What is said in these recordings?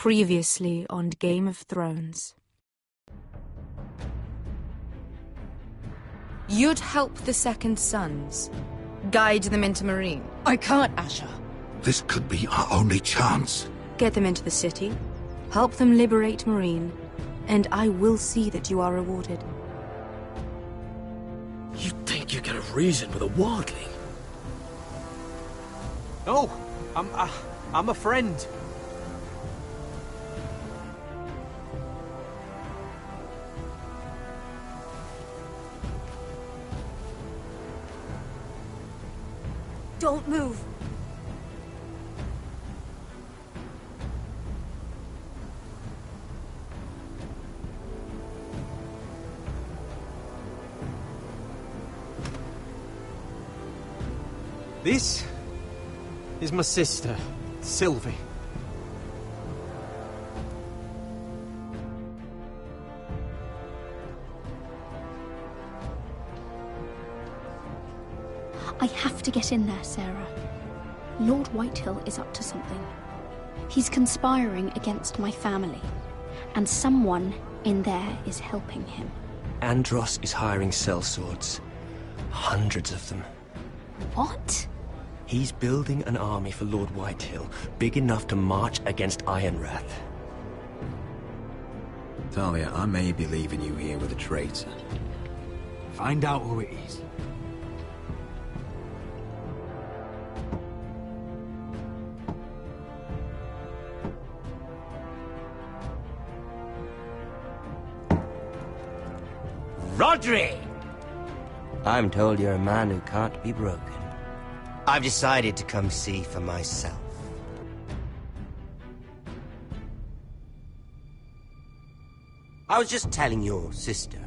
Previously on Game of Thrones. You'd help the Second Sons. Guide them into Meereen. I can't, Asher. This could be our only chance. Get them into the city. Help them liberate Meereen. And I will see that you are rewarded. You think you can have reason with a wardling? No, I'm a friend. Don't move. This is my sister, Sylvie. I have to get in there, Sarah. Lord Whitehill is up to something. He's conspiring against my family, and someone in there is helping him. Andros is hiring sellswords. Hundreds of them. What? He's building an army for Lord Whitehill, big enough to march against Ironrath. Talia, I may be leaving you here with a traitor. Find out who it is. Rodri! I'm told you're a man who can't be broken. I've decided to come see for myself. I was just telling your sister.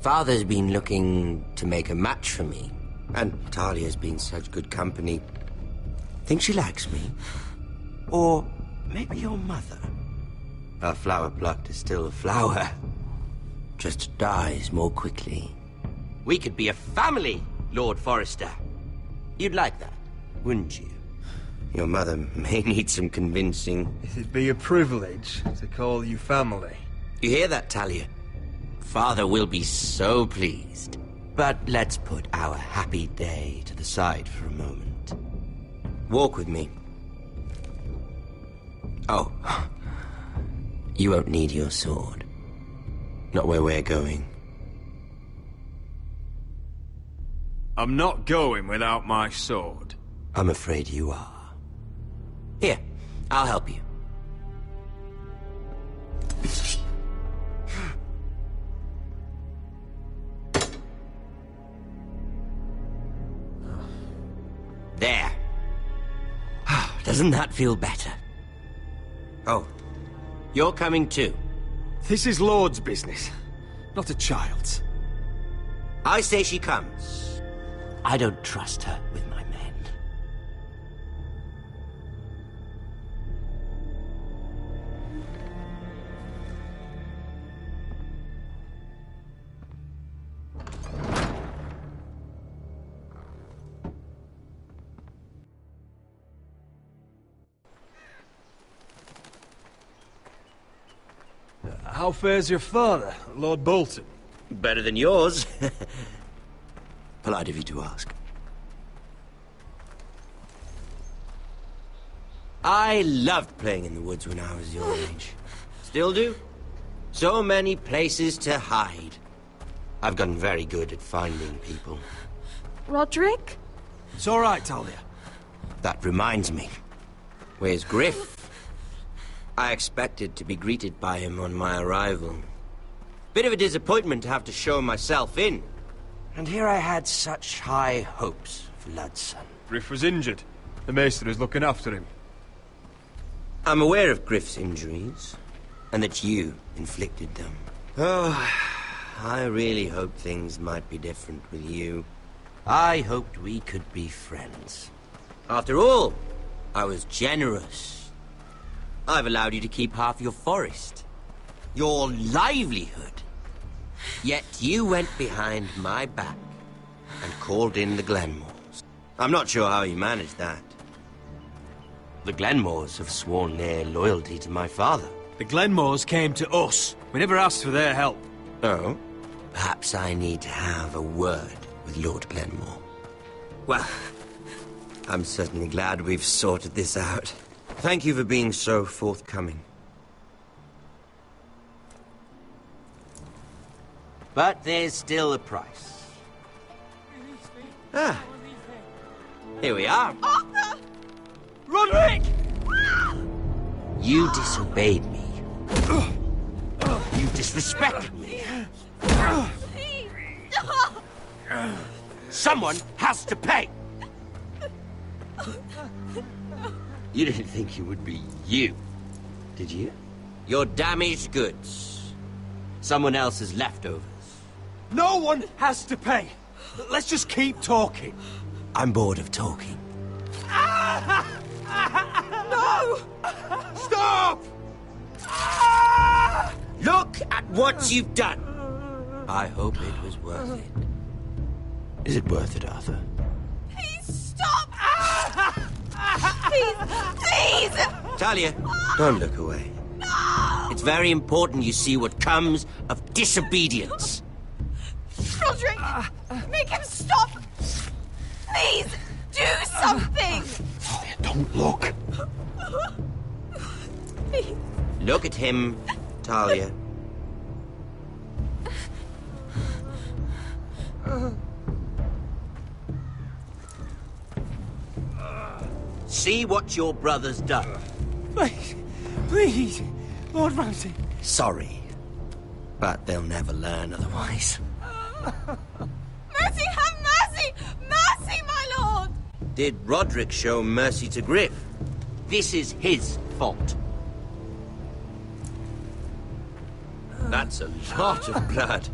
Father's been looking to make a match for me, and Talia's been such good company. Think she likes me? Or maybe your mother? A flower plucked is still a flower. Just dies more quickly. We could be a family, Lord Forrester. You'd like that, wouldn't you? Your mother may need some convincing. It'd be a privilege to call you family. You hear that, Talia? Father will be so pleased. But let's put our happy day to the side for a moment. Walk with me. Oh, you won't need your sword. Not where we're going. I'm not going without my sword. I'm afraid you are. Here, I'll help you. There. Doesn't that feel better? Oh, you're coming too. This is Lord's business, not a child's. I say she comes. I don't trust her with my men. How fares your father, Lord Bolton? Better than yours. Polite of you to ask. I loved playing in the woods when I was your age. Still do. So many places to hide. I've gotten very good at finding people. Roderick? It's all right, Talia. That reminds me. Where's Griff? I expected to be greeted by him on my arrival. Bit of a disappointment to have to show myself in. And here I had such high hopes for Ludson. Griff was injured. The maester is looking after him. I'm aware of Griff's injuries, and that you inflicted them. Oh, I really hoped things might be different with you. I hoped we could be friends. After all, I was generous. I've allowed you to keep half your forest, your livelihood. Yet you went behind my back and called in the Glenmores. I'm not sure how you managed that. The Glenmores have sworn their loyalty to my father. The Glenmores came to us. We never asked for their help. Oh? Perhaps I need to have a word with Lord Glenmore. Well, I'm certainly glad we've sorted this out. Thank you for being so forthcoming. But there's still a price. Ah. Here we are. Arthur! Roderick! You disobeyed me. You disrespected me. Please, stop! Someone has to pay! You didn't think it would be you, did you? Your damaged goods. Someone else's leftovers. No one has to pay. Let's just keep talking. I'm bored of talking. No! Stop! Look at what you've done! I hope it was worth it. Is it worth it, Arthur? Please stop! Please, please! Talia, don't look away. No! It's very important you see what comes of disobedience. Roderick, make him stop! Please, do something! Talia, don't look. Please. Look at him, Talia. See what your brother's done. Please, please, Lord Ramsay. Sorry, but they'll never learn otherwise. Mercy, have mercy! Mercy, my lord! Did Roderick show mercy to Griff? This is his fault. That's a lot of blood.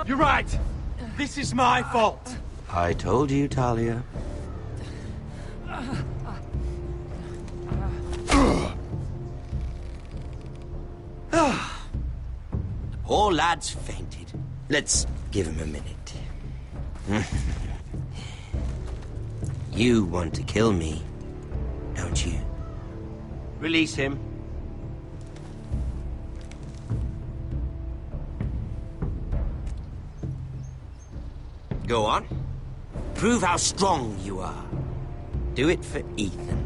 You're right. This is my fault. I told you, Talia. The poor lad's fainted. Let's give him a minute. You want to kill me, don't you? Release him. Go on. Prove how strong you are. Do it for Ethan.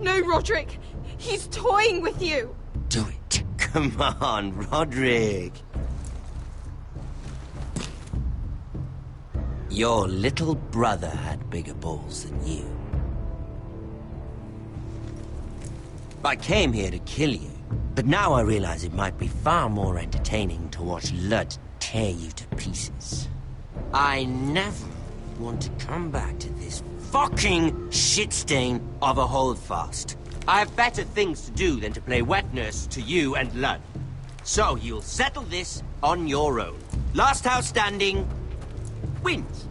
No, Roderick! He's toying with you! Do it. Come on, Roderick. Your little brother had bigger balls than you. I came here to kill you, but now I realize it might be far more entertaining to watch Lud tear you to pieces. I never want to come back to this fucking shit stain of a holdfast. I have better things to do than to play wet nurse to you and Lud. So you'll settle this on your own. Last house standing wins.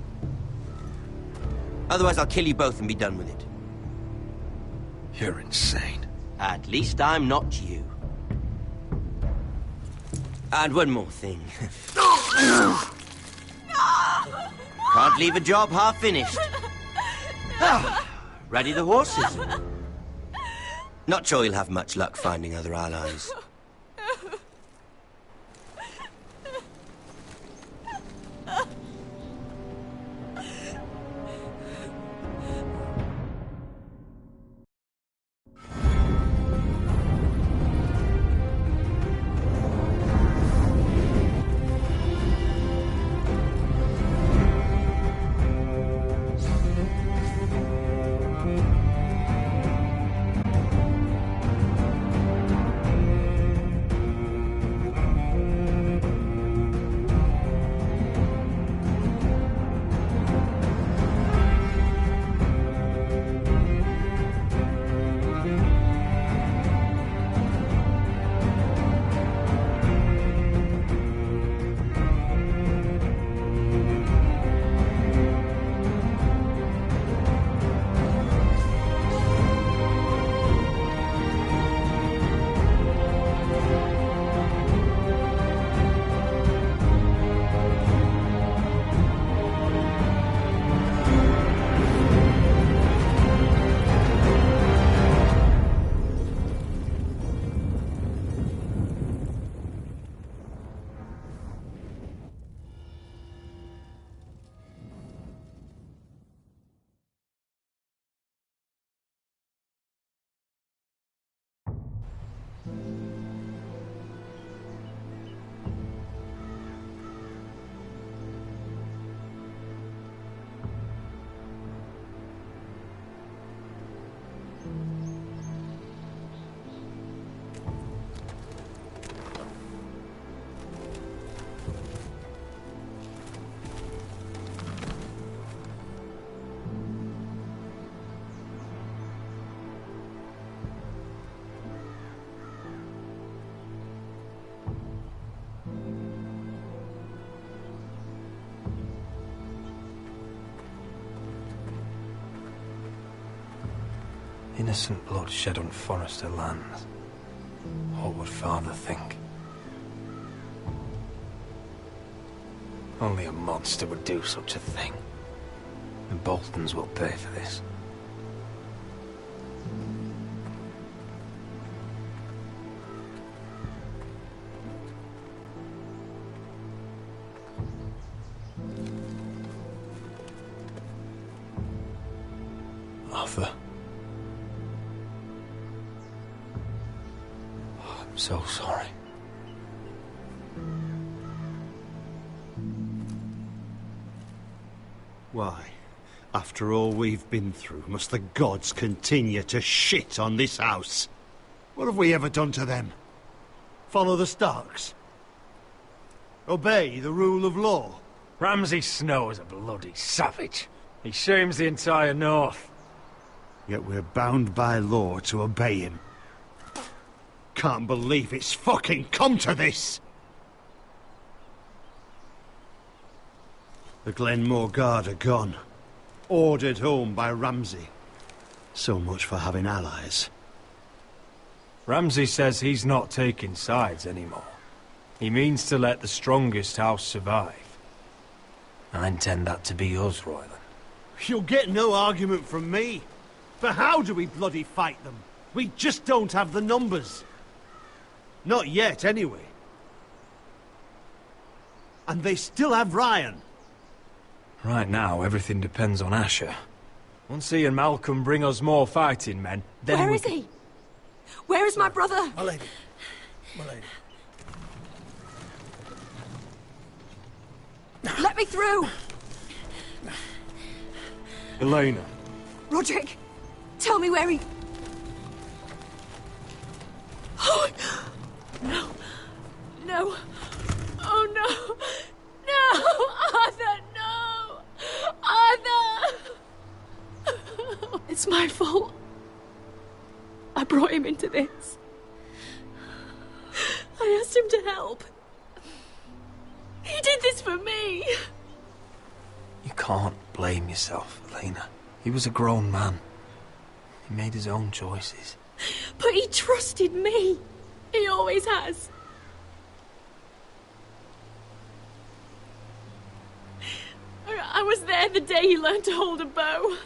Otherwise I'll kill you both and be done with it. You're insane. At least I'm not you. And one more thing. Can't leave a job half finished. Ready the horses? Not sure you'll have much luck finding other allies. Innocent blood shed on Forrester lands. What would Father think? Only a monster would do such a thing. The Boltons will pay for this. Arthur. I'm so sorry. Why, after all we've been through, must the gods continue to shit on this house? What have we ever done to them? Follow the Starks? Obey the rule of law? Ramsay Snow is a bloody savage. He shames the entire North. Yet we're bound by law to obey him. Can't believe it's fucking come to this! The Glenmore Guard are gone. Ordered home by Ramsay. So much for having allies. Ramsay says he's not taking sides anymore. He means to let the strongest house survive. I intend that to be us, Royland. You'll get no argument from me. For how do we bloody fight them? We just don't have the numbers. Not yet, anyway. And they still have Ryan. Right now, everything depends on Asher. Once he and Malcolm bring us more fighting men, then Where is he? Where is my brother? My lady. My lady. Let me through! Elena. Roderick, tell me where he... Oh, no. No. Oh, no. No! Arthur, no! Arthur! It's my fault. I brought him into this. I asked him to help. He did this for me. You can't blame yourself, Elena. He was a grown man. He made his own choices. But he trusted me. He always has. I was there the day he learned to hold a bow.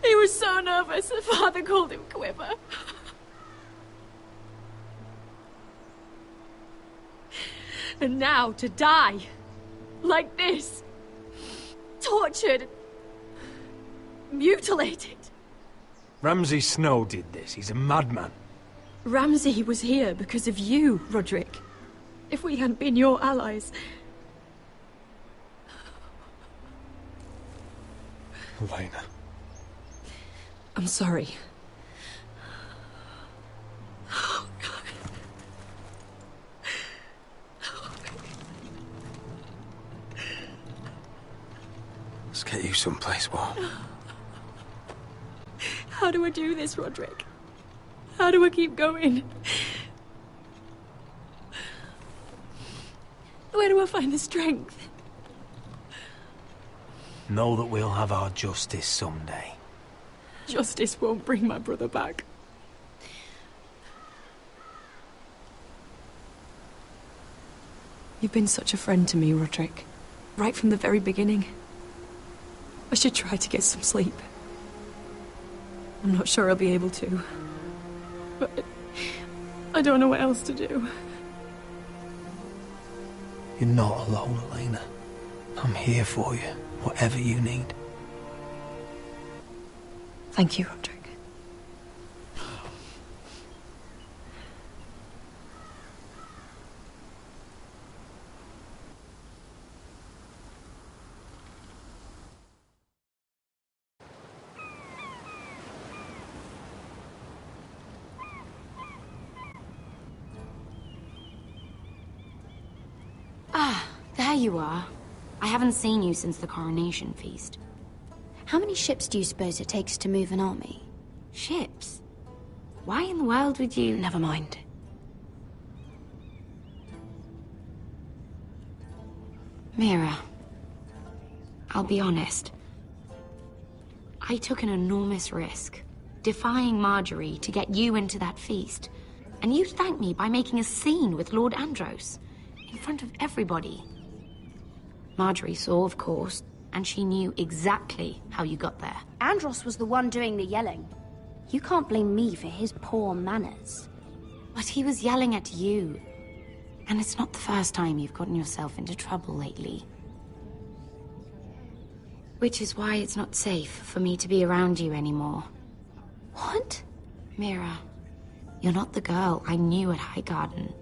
He was so nervous that Father called him Quiver. And now to die. Like this. Tortured. Mutilated. Ramsay Snow did this. He's a madman. Ramsay was here because of you, Roderick. If we hadn't been your allies... Elena. I'm sorry. Let's get you someplace warm. How do I do this, Roderick? How do I keep going? Where do I find the strength? Know that we'll have our justice someday. Justice won't bring my brother back. You've been such a friend to me, Roderick. Right from the very beginning. I should try to get some sleep. I'm not sure I'll be able to. But I don't know what else to do. You're not alone, Elena. I'm here for you, whatever you need. Thank you, Roderick. There you are. I haven't seen you since the coronation feast. How many ships do you suppose it takes to move an army? Ships? Why in the world would you... Never mind. Mira, I'll be honest. I took an enormous risk, defying Marjorie to get you into that feast. And you thanked me by making a scene with Lord Andros, in front of everybody. Marjorie saw, of course, and she knew exactly how you got there. Andros was the one doing the yelling. You can't blame me for his poor manners. But he was yelling at you. And it's not the first time you've gotten yourself into trouble lately. Which is why it's not safe for me to be around you anymore. What? Mira, you're not the girl I knew at Highgarden.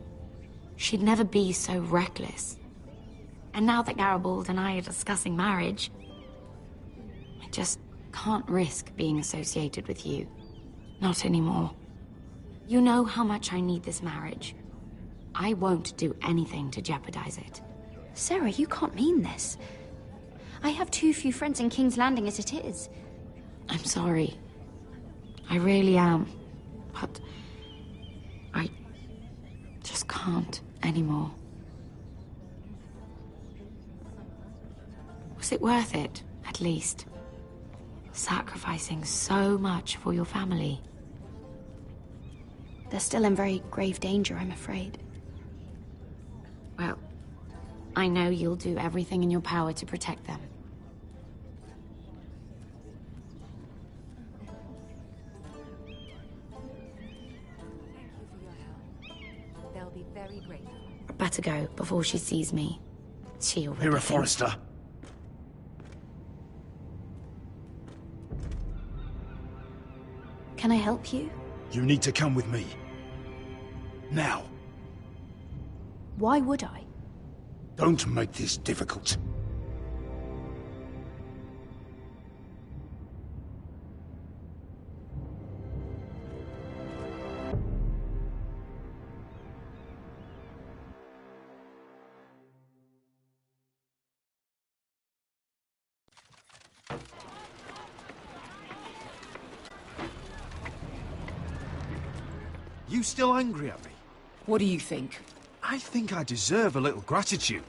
She'd never be so reckless. And now that Garibald and I are discussing marriage, I just can't risk being associated with you. Not anymore. You know how much I need this marriage. I won't do anything to jeopardize it. Sarah, you can't mean this. I have too few friends in King's Landing as it is. I'm sorry. I really am. But I just can't anymore. Was it worth it, at least? Sacrificing so much for your family. They're still in very grave danger, I'm afraid. Well, I know you'll do everything in your power to protect them. They'll be very grateful. Better go before she sees me. She already Mira thinks- Forrester. Can I help you? You need to come with me. Now. Why would I? Don't make this difficult. You still angry at me? What do you think? I think I deserve a little gratitude.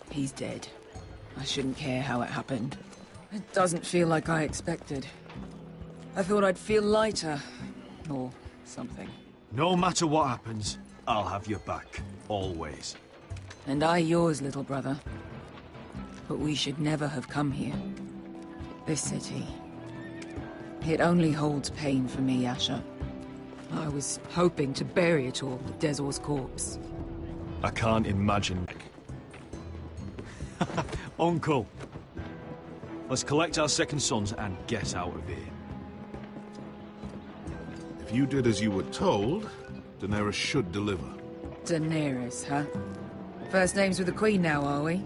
He's dead. I shouldn't care how it happened. It doesn't feel like I expected. I thought I'd feel lighter. Or something. No matter what happens, I'll have your back. Always. And I yours, little brother. But we should never have come here. This city. It only holds pain for me, Asher. I was hoping to bury it all with Dezor's corpse. I can't imagine. Uncle. Let's collect our second sons and get out of here. If you did as you were told, Daenerys should deliver. Daenerys, huh? First names with the Queen now, are we?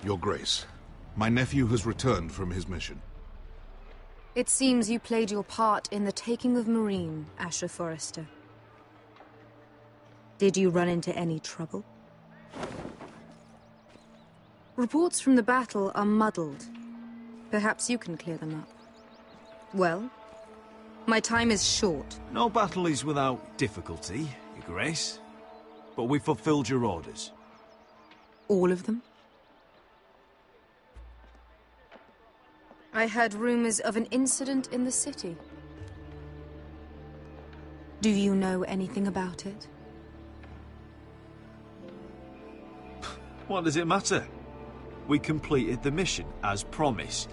Your Grace, my nephew has returned from his mission. It seems you played your part in the taking of Marine, Asher Forrester. Did you run into any trouble? Reports from the battle are muddled. Perhaps you can clear them up. Well, my time is short. No battle is without difficulty, Your Grace. But we fulfilled your orders. All of them? I heard rumors of an incident in the city. Do you know anything about it? What does it matter? We completed the mission, as promised.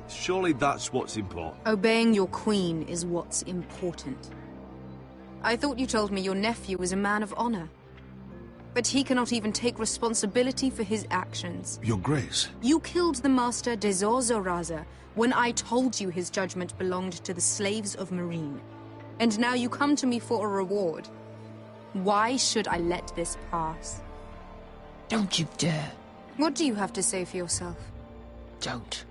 Surely that's what's important. Obeying your queen is what's important. I thought you told me your nephew was a man of honor. But he cannot even take responsibility for his actions. Your Grace. You killed the master Dezor Zoraza when I told you his judgment belonged to the slaves of Marine. And now you come to me for a reward. Why should I let this pass? Don't you dare. What do you have to say for yourself? Don't.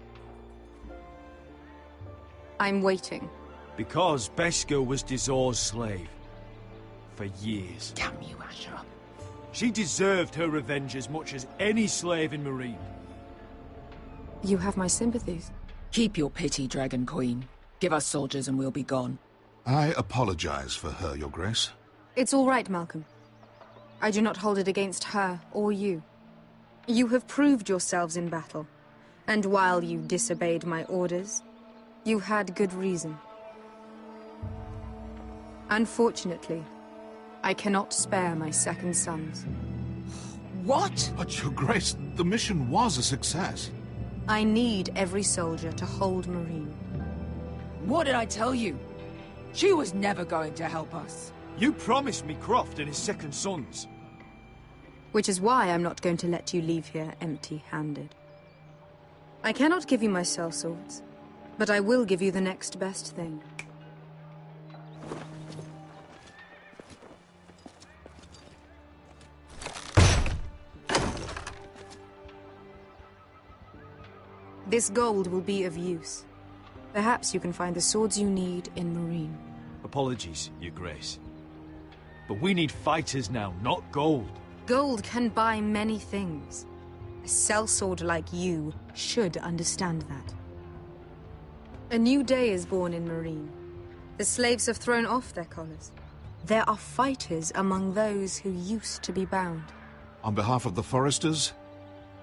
I'm waiting. Because Beskha was Dezor's slave. For years. Damn you, Asher. She deserved her revenge as much as any slave in Marine. You have my sympathies. Keep your pity, Dragon Queen. Give us soldiers and we'll be gone. I apologize for her, Your Grace. It's all right, Malcolm. I do not hold it against her or you. You have proved yourselves in battle, and while you disobeyed my orders, you had good reason. Unfortunately, I cannot spare my second sons. What? But Your Grace, the mission was a success. I need every soldier to hold Marine. What did I tell you? She was never going to help us. You promised me Croft and his second sons. Which is why I'm not going to let you leave here empty-handed. I cannot give you my sellswords, but I will give you the next best thing. This gold will be of use. Perhaps you can find the swords you need in Marine. Apologies, Your Grace. But we need fighters now, not gold. Gold can buy many things. A sellsword like you should understand that. A new day is born in Marine. The slaves have thrown off their collars. There are fighters among those who used to be bound. On behalf of the Foresters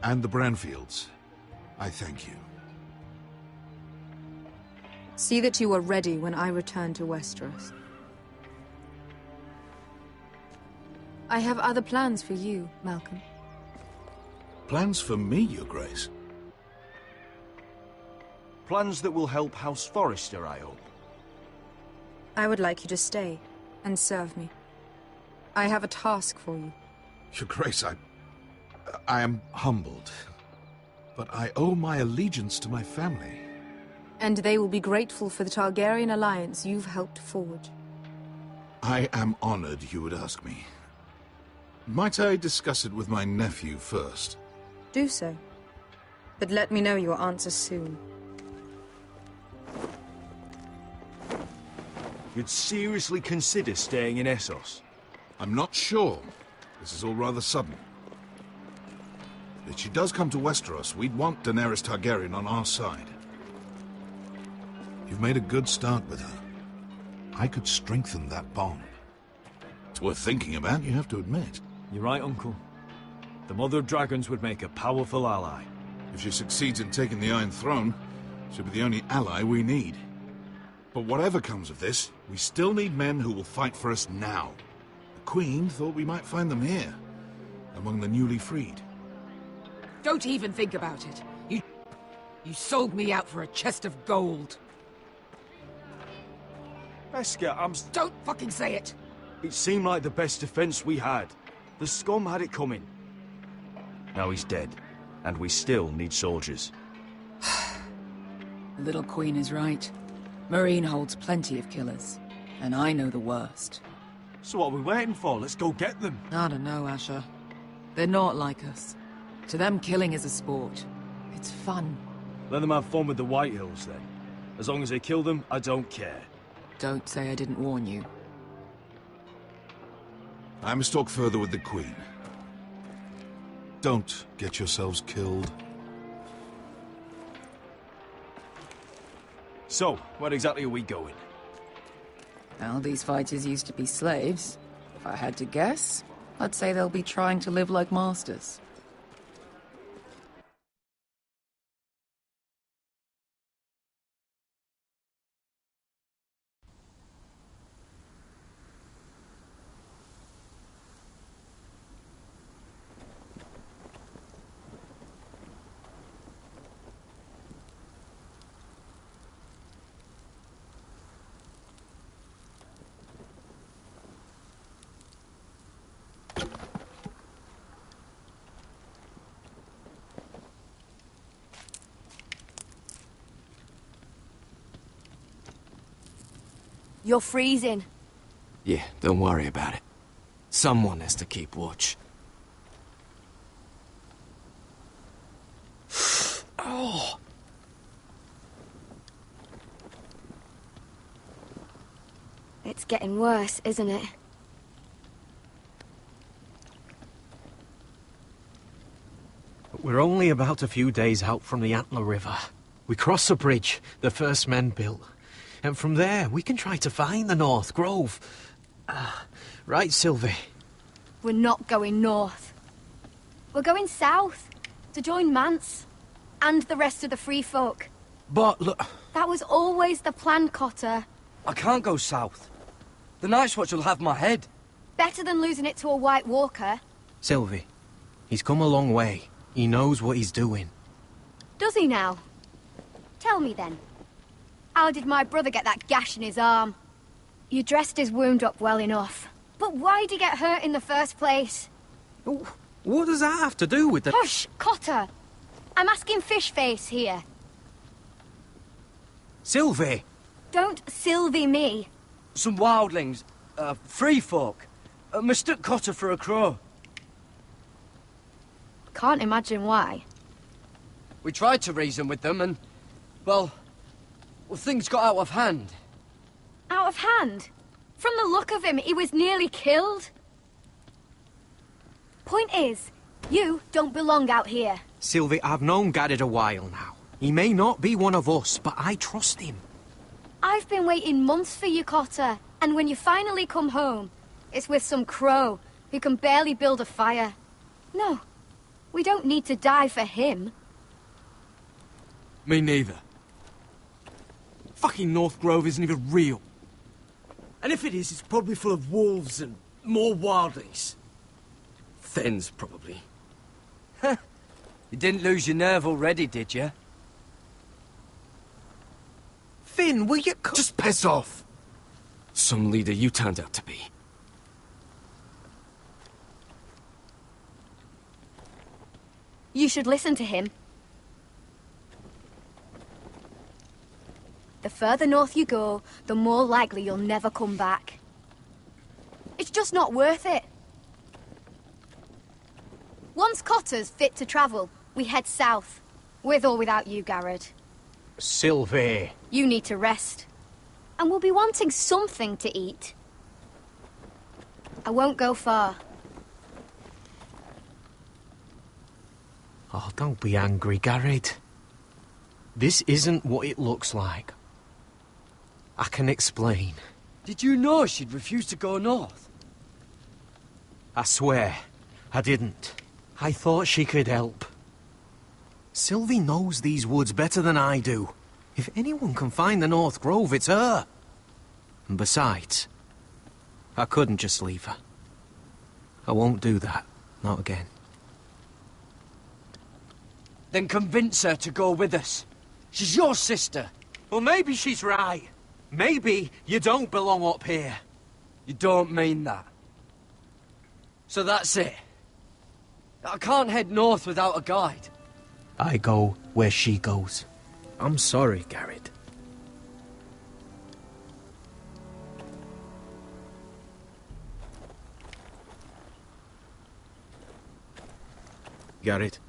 and the Branfields, I thank you. See that you are ready when I return to Westeros. I have other plans for you, Malcolm. Plans for me, Your Grace? Plans that will help House Forrester, I hope. I would like you to stay and serve me. I have a task for you. Your Grace, I am humbled. But I owe my allegiance to my family. And they will be grateful for the Targaryen alliance you've helped forge. I am honored you would ask me. Might I discuss it with my nephew first? Do so. But let me know your answer soon. You'd seriously consider staying in Essos? I'm not sure. This is all rather sudden. If she does come to Westeros, we'd want Daenerys Targaryen on our side. You've made a good start with her. I could strengthen that bond. It's worth thinking about, you have to admit. You're right, Uncle. The Mother of Dragons would make a powerful ally. If she succeeds in taking the Iron Throne, she'll be the only ally we need. But whatever comes of this, we still need men who will fight for us now. The Queen thought we might find them here, among the newly freed. Don't even think about it. You sold me out for a chest of gold. Beskha, Don't fucking say it! It seemed like the best defense we had. The scum had it coming. Now he's dead, and we still need soldiers. Little Queen is right. Marine holds plenty of killers, and I know the worst. So what are we waiting for? Let's go get them. I don't know, Asher. They're not like us. To them, killing is a sport. It's fun. Let them have fun with the Whitehills, then. As long as they kill them, I don't care. Don't say I didn't warn you. I must talk further with the Queen. Don't get yourselves killed. So, where exactly are we going? Well, these fighters used to be slaves. If I had to guess, I'd say they'll be trying to live like masters. You're freezing. Yeah, don't worry about it. Someone has to keep watch. Oh! It's getting worse, isn't it? We're only about a few days out from the Antler River. We cross a bridge the first men built. And from there, we can try to find the North Grove. Right, Sylvie? We're not going north. We're going south, to join Mance, and the rest of the free folk. But, look... That was always the plan, Cotter. I can't go south. The Night's Watch will have my head. Better than losing it to a White Walker. Sylvie, he's come a long way. He knows what he's doing. Does he now? Tell me then. How did my brother get that gash in his arm? You dressed his wound up well enough. But why'd he get hurt in the first place? What does that have to do with the... Hush, Cotter! I'm asking Fishface here. Sylvie! Don't Sylvie me. Some wildlings, free folk, mistook Cotter for a crow. Can't imagine why. We tried to reason with them and, well, things got out of hand. Out of hand? From the look of him, he was nearly killed. Point is, you don't belong out here. Sylvie, I've known Garrett a while now. He may not be one of us, but I trust him. I've been waiting months for you, Cotter. And when you finally come home, it's with some crow who can barely build a fire. No, we don't need to die for him. Me neither. Fucking North Grove isn't even real. And if it is, it's probably full of wolves and more wildlings. Thens, probably. You didn't lose your nerve already, did you? Finn, will you... Just piss off! Some leader you turned out to be. You should listen to him. The further north you go, the more likely you'll never come back. It's just not worth it. Once Cotter's fit to travel, we head south. With or without you, Garrett. Sylvie. You need to rest. And we'll be wanting something to eat. I won't go far. Oh, don't be angry, Garrett. This isn't what it looks like. I can explain. Did you know she'd refuse to go north? I swear, I didn't. I thought she could help. Sylvie knows these woods better than I do. If anyone can find the North Grove, it's her. And besides, I couldn't just leave her. I won't do that. Not again. Then convince her to go with us. She's your sister. Well, maybe she's right. Maybe you don't belong up here. You don't mean that. So that's it. I can't head north without a guide. I go where she goes. I'm sorry, Garrett. Garrett.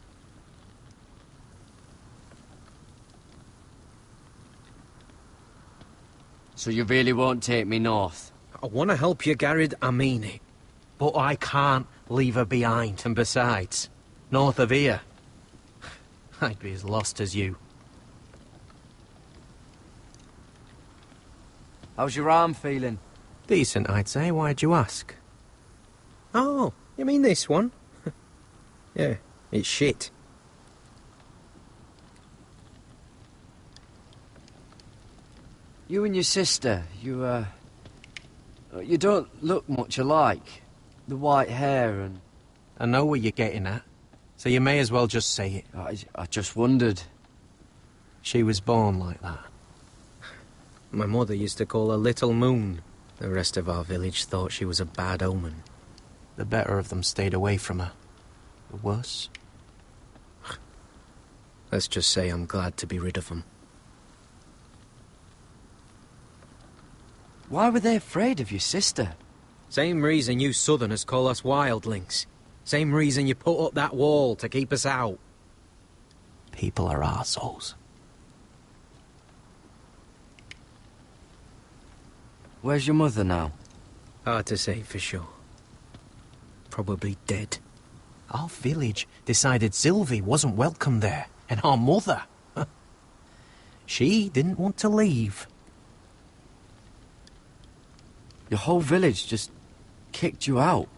So you really won't take me north? I want to help you, Garrett, I mean it. But I can't leave her behind. And besides, north of here, I'd be as lost as you. How's your arm feeling? Decent, I'd say. Why'd you ask? Oh, you mean this one? Yeah, it's shit. You and your sister, you don't look much alike. The white hair and... I know what you're getting at, so you may as well just say it. I just wondered. She was born like that. My mother used to call her Little Moon. The rest of our village thought she was a bad omen. The better of them stayed away from her. The worse? Let's just say I'm glad to be rid of them. Why were they afraid of your sister? Same reason you Southerners call us wildlings. Same reason you put up that wall to keep us out. People are arseholes. Where's your mother now? Hard to say for sure. Probably dead. Our village decided Sylvie wasn't welcome there, and our mother... she didn't want to leave. Your whole village just kicked you out.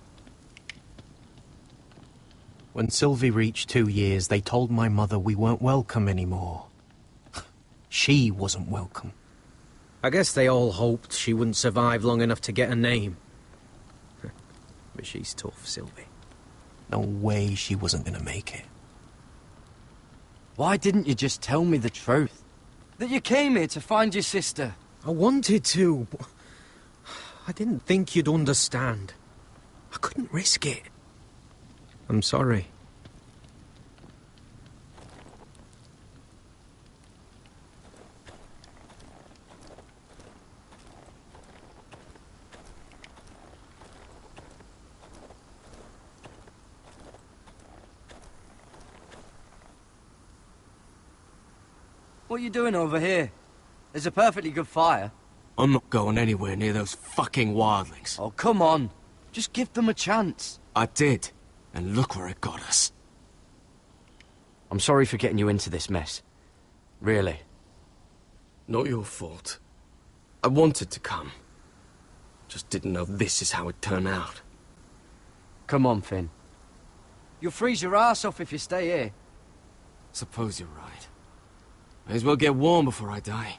When Sylvie reached 2 years, they told my mother we weren't welcome anymore. She wasn't welcome. I guess they all hoped she wouldn't survive long enough to get a name. But she's tough, Sylvie. No way she wasn't gonna make it. Why didn't you just tell me the truth? That you came here to find your sister? I wanted to, but I didn't think you'd understand. I couldn't risk it. I'm sorry. What are you doing over here? There's a perfectly good fire. I'm not going anywhere near those fucking wildlings. Oh, come on. Just give them a chance. I did, and look where it got us. I'm sorry for getting you into this mess. Really. Not your fault. I wanted to come. Just didn't know this is how it'd turn out. Come on, Finn. You'll freeze your ass off if you stay here. Suppose you're right. May as well get warm before I die.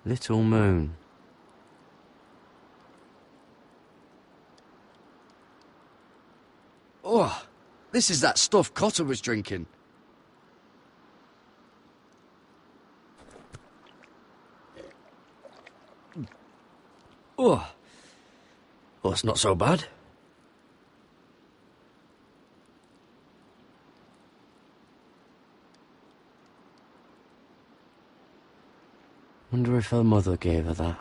Little moon. Oh, this is that stuff Cotter was drinking. Oh, well, it's not so bad. Wonder if her mother gave her that.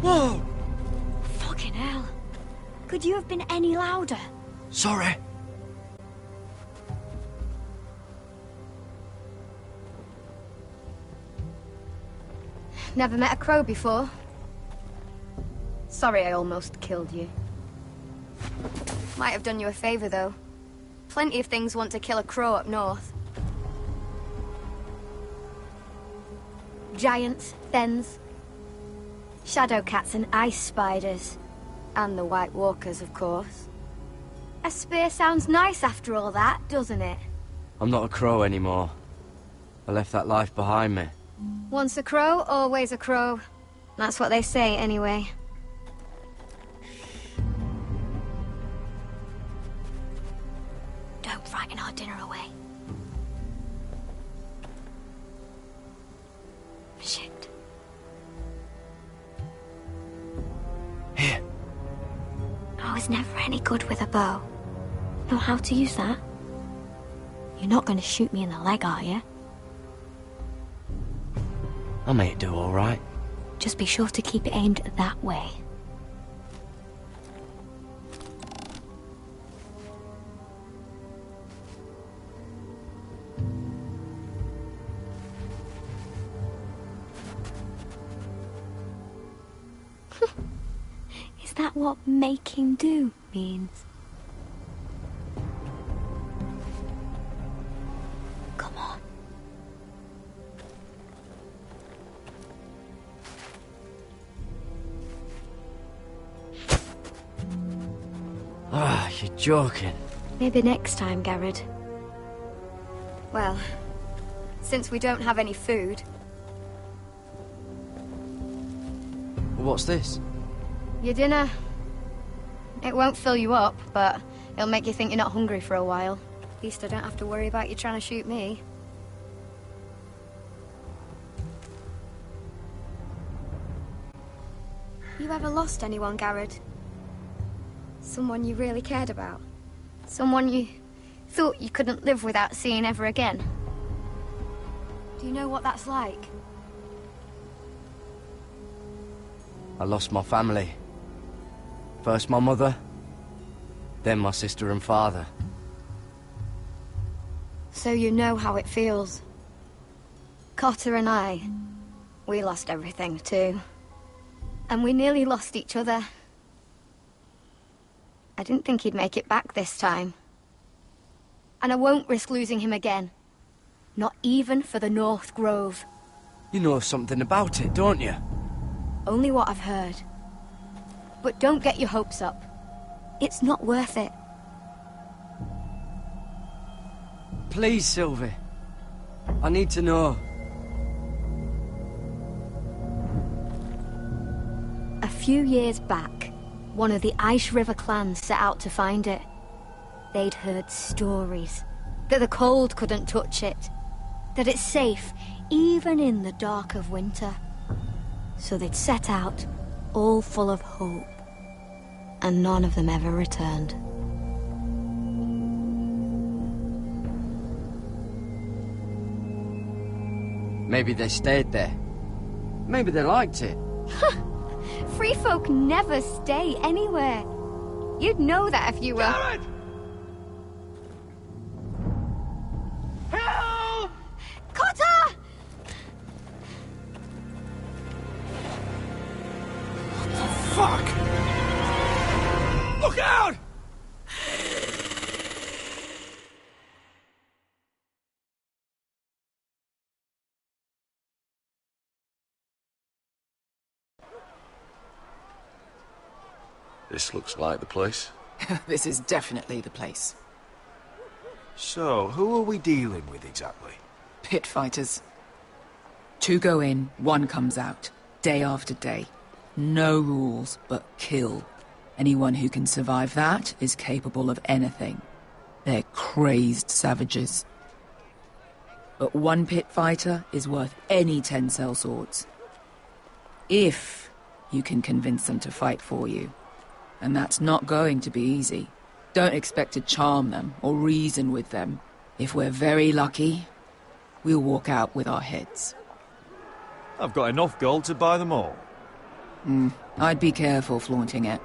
Whoa! Fucking hell. Could you have been any louder? Sorry. Never met a crow before. Sorry I almost killed you. Might have done you a favor, though. Plenty of things want to kill a crow up north. Giants, thens, shadow cats and ice spiders. And the White Walkers, of course. A spear sounds nice after all that, doesn't it? I'm not a crow anymore. I left that life behind me. Once a crow, always a crow. That's what they say, anyway. Don't frighten our dinner away. Shit. Here. I was never any good with a bow. Know how to use that? You're not going to shoot me in the leg, are you? I may do all right. Just be sure to keep it aimed that way. Is that what making do means? Come on. Ah, you're joking. Maybe next time, Garrett. Well, since we don't have any food... What's this? Your dinner. It won't fill you up, but it'll make you think you're not hungry for a while. At least I don't have to worry about you trying to shoot me. You ever lost anyone, Garrett? Someone you really cared about? Someone you thought you couldn't live without seeing ever again? Do you know what that's like? I lost my family. First my mother, then my sister and father. So you know how it feels. Cotter and I, we lost everything too. And we nearly lost each other. I didn't think he'd make it back this time. And I won't risk losing him again. Not even for the North Grove. You know something about it, don't you? Only what I've heard. But don't get your hopes up. It's not worth it. Please, Sylvie. I need to know. A few years back, one of the Ice River clans set out to find it. They'd heard stories. That the cold couldn't touch it. That it's safe, even in the dark of winter. So they'd set out, all full of hope. And none of them ever returned. Maybe they stayed there. Maybe they liked it. Free folk never stay anywhere. You'd know that if you were... Garrett! Help! Cotter! Fuck! Look out! This looks like the place. This is definitely the place. So, who are we dealing with exactly? Pit fighters. 2 go in, 1 comes out. Day after day. No rules, but kill. Anyone who can survive that is capable of anything. They're crazed savages. But 1 pit fighter is worth any 10 sellswords. If you can convince them to fight for you. And that's not going to be easy. Don't expect to charm them or reason with them. If we're very lucky, we'll walk out with our heads. I've got enough gold to buy them all. I'd be careful flaunting it.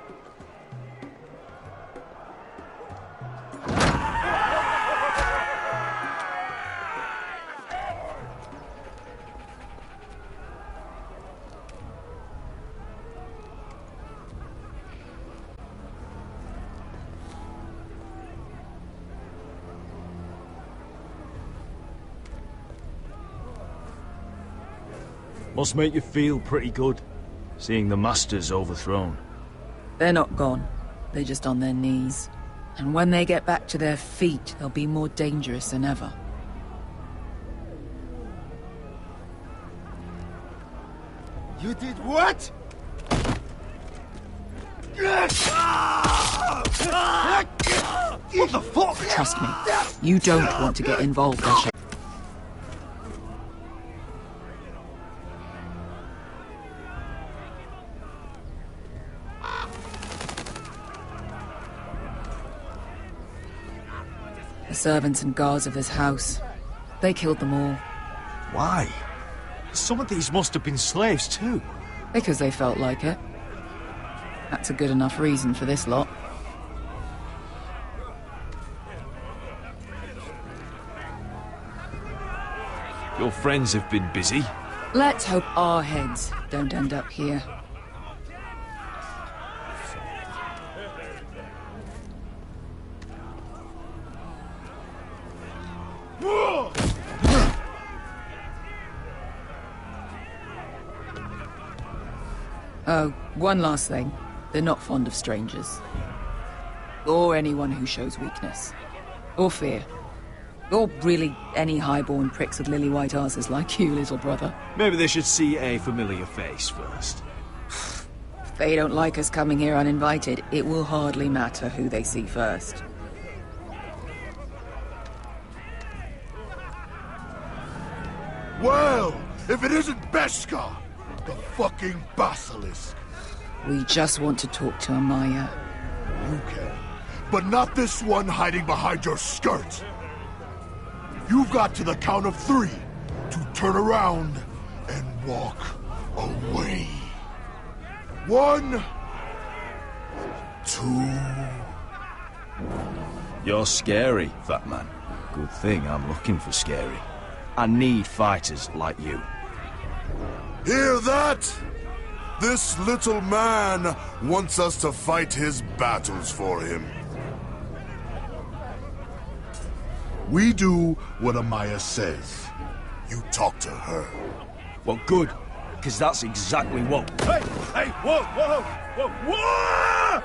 Must make you feel pretty good, seeing the Masters overthrown. They're not gone. They're just on their knees. And when they get back to their feet, they'll be more dangerous than ever. You did what? What the fuck? Trust me, you don't want to get involved, Asher. The servants and guards of this house, they killed them all. Why? Some of these must have been slaves too. Because they felt like it. That's a good enough reason for this lot. Your friends have been busy. Let's hope our heads don't end up here. Oh, one last thing. They're not fond of strangers. Or anyone who shows weakness. Or fear. Or really any highborn pricks with lily-white asses like you, little brother. Maybe they should see a familiar face first. If they don't like us coming here uninvited, it will hardly matter who they see first. Well, if it isn't Beskar, the fucking basilisk. We just want to talk to Amaya. You can, but not this one hiding behind your skirt. You've got to the count of 3 to turn around and walk away. 1, 2... You're scary, fat man. Good thing I'm looking for scary. I need fighters like you. Hear that? This little man wants us to fight his battles for him. We do what Amaya says. You talk to her. Well, good, because that's exactly what... Hey! Hey! Whoa! Whoa! Whoa! Whoa!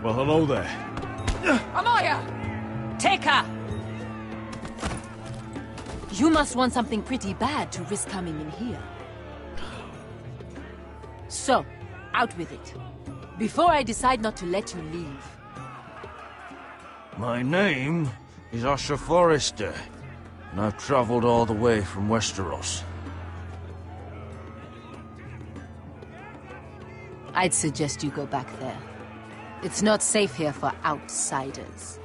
Well, hello there. Amaya! Take her! You must want something pretty bad to risk coming in here. So, out with it. Before I decide not to let you leave. My name is Asher Forrester, and I've traveled all the way from Westeros. I'd suggest you go back there. It's not safe here for outsiders.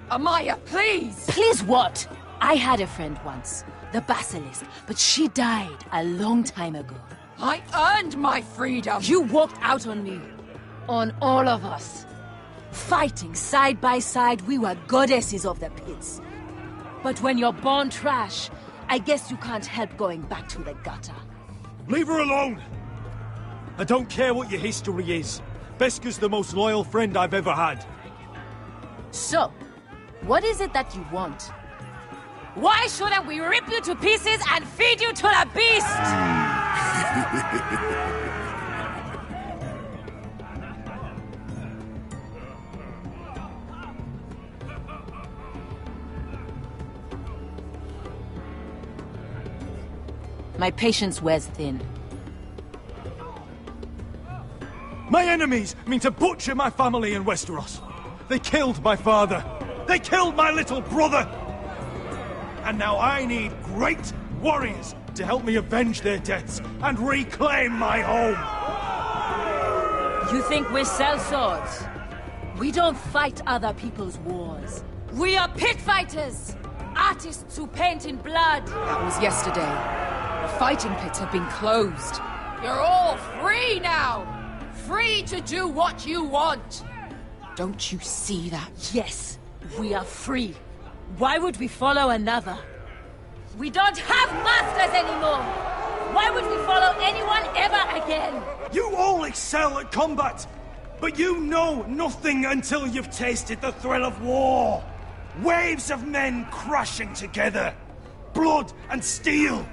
Amaya, please! Please what? I had a friend once, the Basilisk, but she died a long time ago. I earned my freedom! You walked out on me. On all of us. Fighting side by side, we were goddesses of the pits. But when you're born trash, I guess you can't help going back to the gutter. Leave her alone! I don't care what your history is. Beskha's the most loyal friend I've ever had. So, what is it that you want? Why shouldn't we rip you to pieces and feed you to the beast? My patience wears thin. My enemies mean to butcher my family in Westeros. They killed my father. They killed my little brother. And now I need great warriors to help me avenge their deaths and reclaim my home. You think we sell swords? We don't fight other people's wars. We are pit fighters! Artists who paint in blood! That was yesterday. The fighting pits have been closed. You're all free now! Free to do what you want! Don't you see that? Yes, we are free. Why would we follow another? We don't have masters anymore! Why would we follow anyone ever again? You all excel at combat, but you know nothing until you've tasted the thrill of war. Waves of men crashing together. Blood and steel.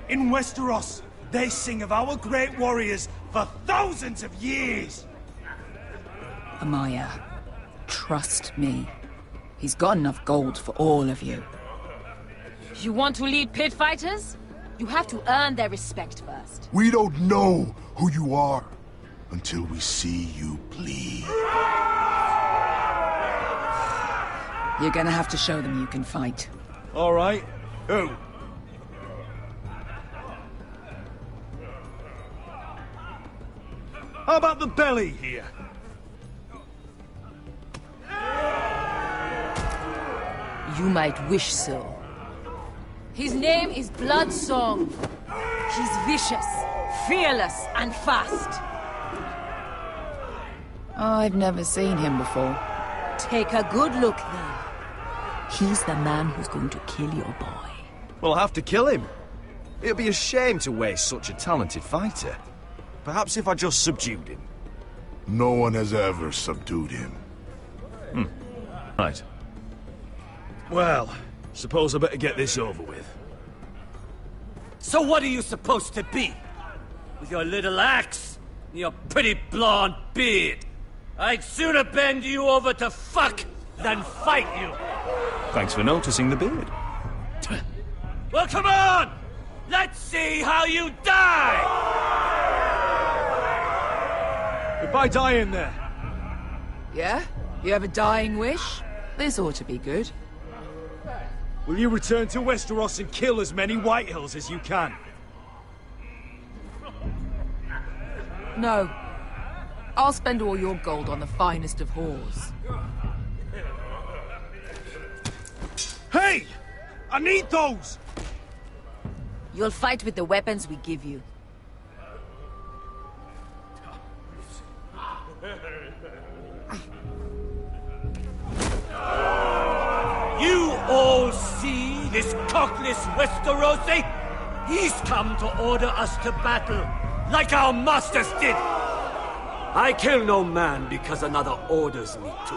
In Westeros, they sing of our great warriors for thousands of years. Amaya, trust me. He's got enough gold for all of you. You want to lead pit fighters? You have to earn their respect first. We don't know who you are until we see you bleed. You're gonna have to show them you can fight. All right. Who? How about the belly here? You might wish so. His name is Bloodsong. He's vicious, fearless, and fast. I've never seen him before. Take a good look, then. He's the man who's going to kill your boy. We'll have to kill him. It'd be a shame to waste such a talented fighter. Perhaps if I just subdued him. No one has ever subdued him. Right. Well, suppose I better get this over with. So what are you supposed to be? With your little axe and your pretty blonde beard? I'd sooner bend you over to fuck than fight you. Thanks for noticing the beard. Well, come on! Let's see how you die! If I die in there... Yeah? You have a dying wish? This ought to be good. Will you return to Westeros and kill as many Whitehills as you can? No. I'll spend all your gold on the finest of whores. Hey! I need those! You'll fight with the weapons we give you. You all see this cockless Westerosi? He's come to order us to battle, like our masters did. I kill no man because another orders me to.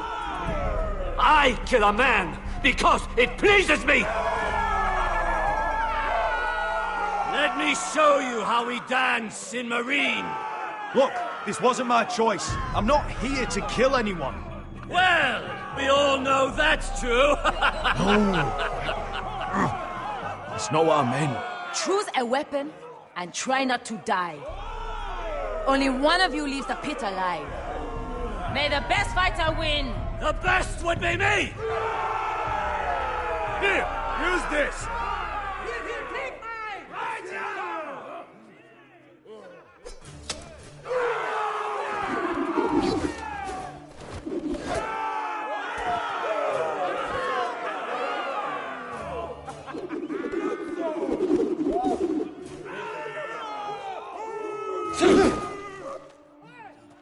I kill a man because it pleases me! Let me show you how we dance in Marine. Look, this wasn't my choice. I'm not here to kill anyone. Well, we all know that's true. That's not what I meant. Choose a weapon and try not to die. Only one of you leaves the pit alive. May the best fighter win! The best would be me! Here, use this!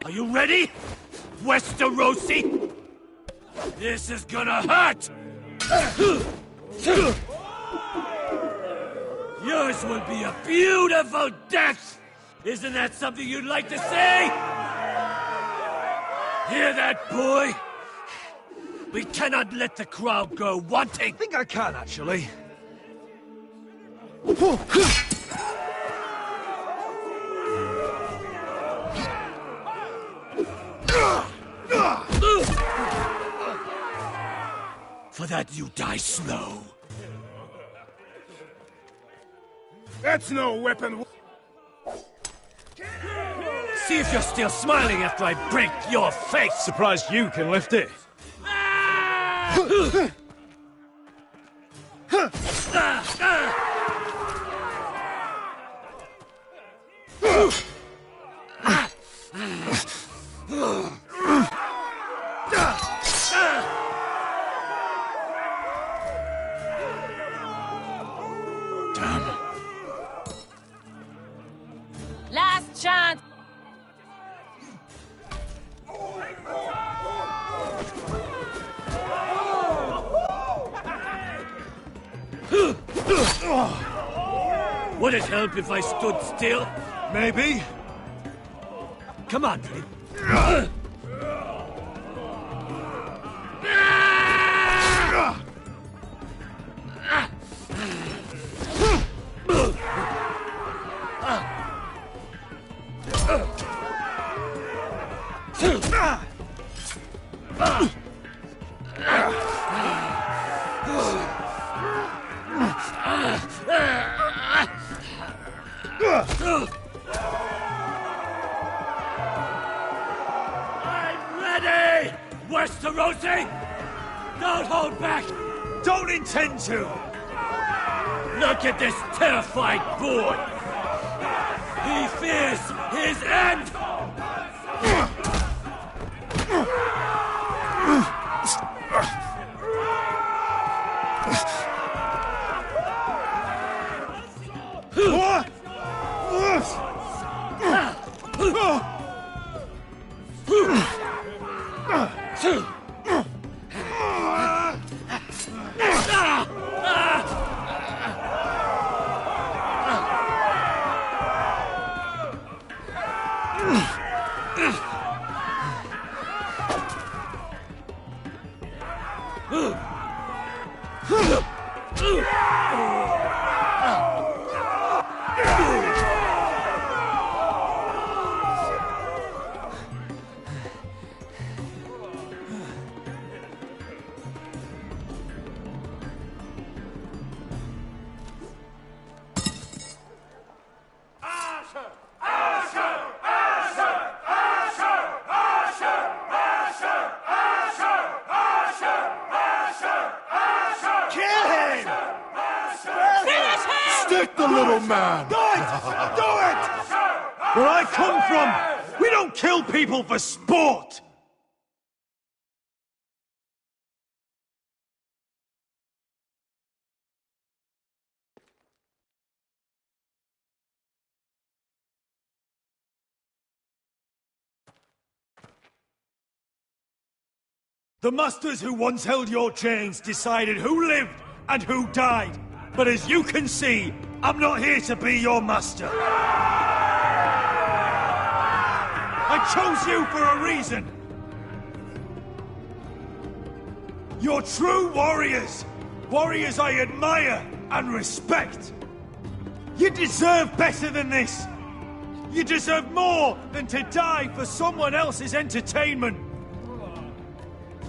Are you ready, Westerosi? This is gonna hurt! Yours will be a beautiful death! Isn't that something you'd like to say? Hear that, boy? We cannot let the crowd go wanting! I think I can, actually. For that you die slow. That's no weapon. See if you're still smiling after I break your face! Surprised you can lift it. Last chance! Would it help if I stood still? Maybe. Come on, buddy. I'm ready, Westerosi! Don't hold back! Don't intend to! Look at this terrified boy! He fears his end! Stick the little man! Do it! Do it! Where I come from, we don't kill people for sport! The masters who once held your chains decided who lived and who died. But as you can see, I'm not here to be your master. I chose you for a reason. You're true warriors. Warriors I admire and respect. You deserve better than this. You deserve more than to die for someone else's entertainment.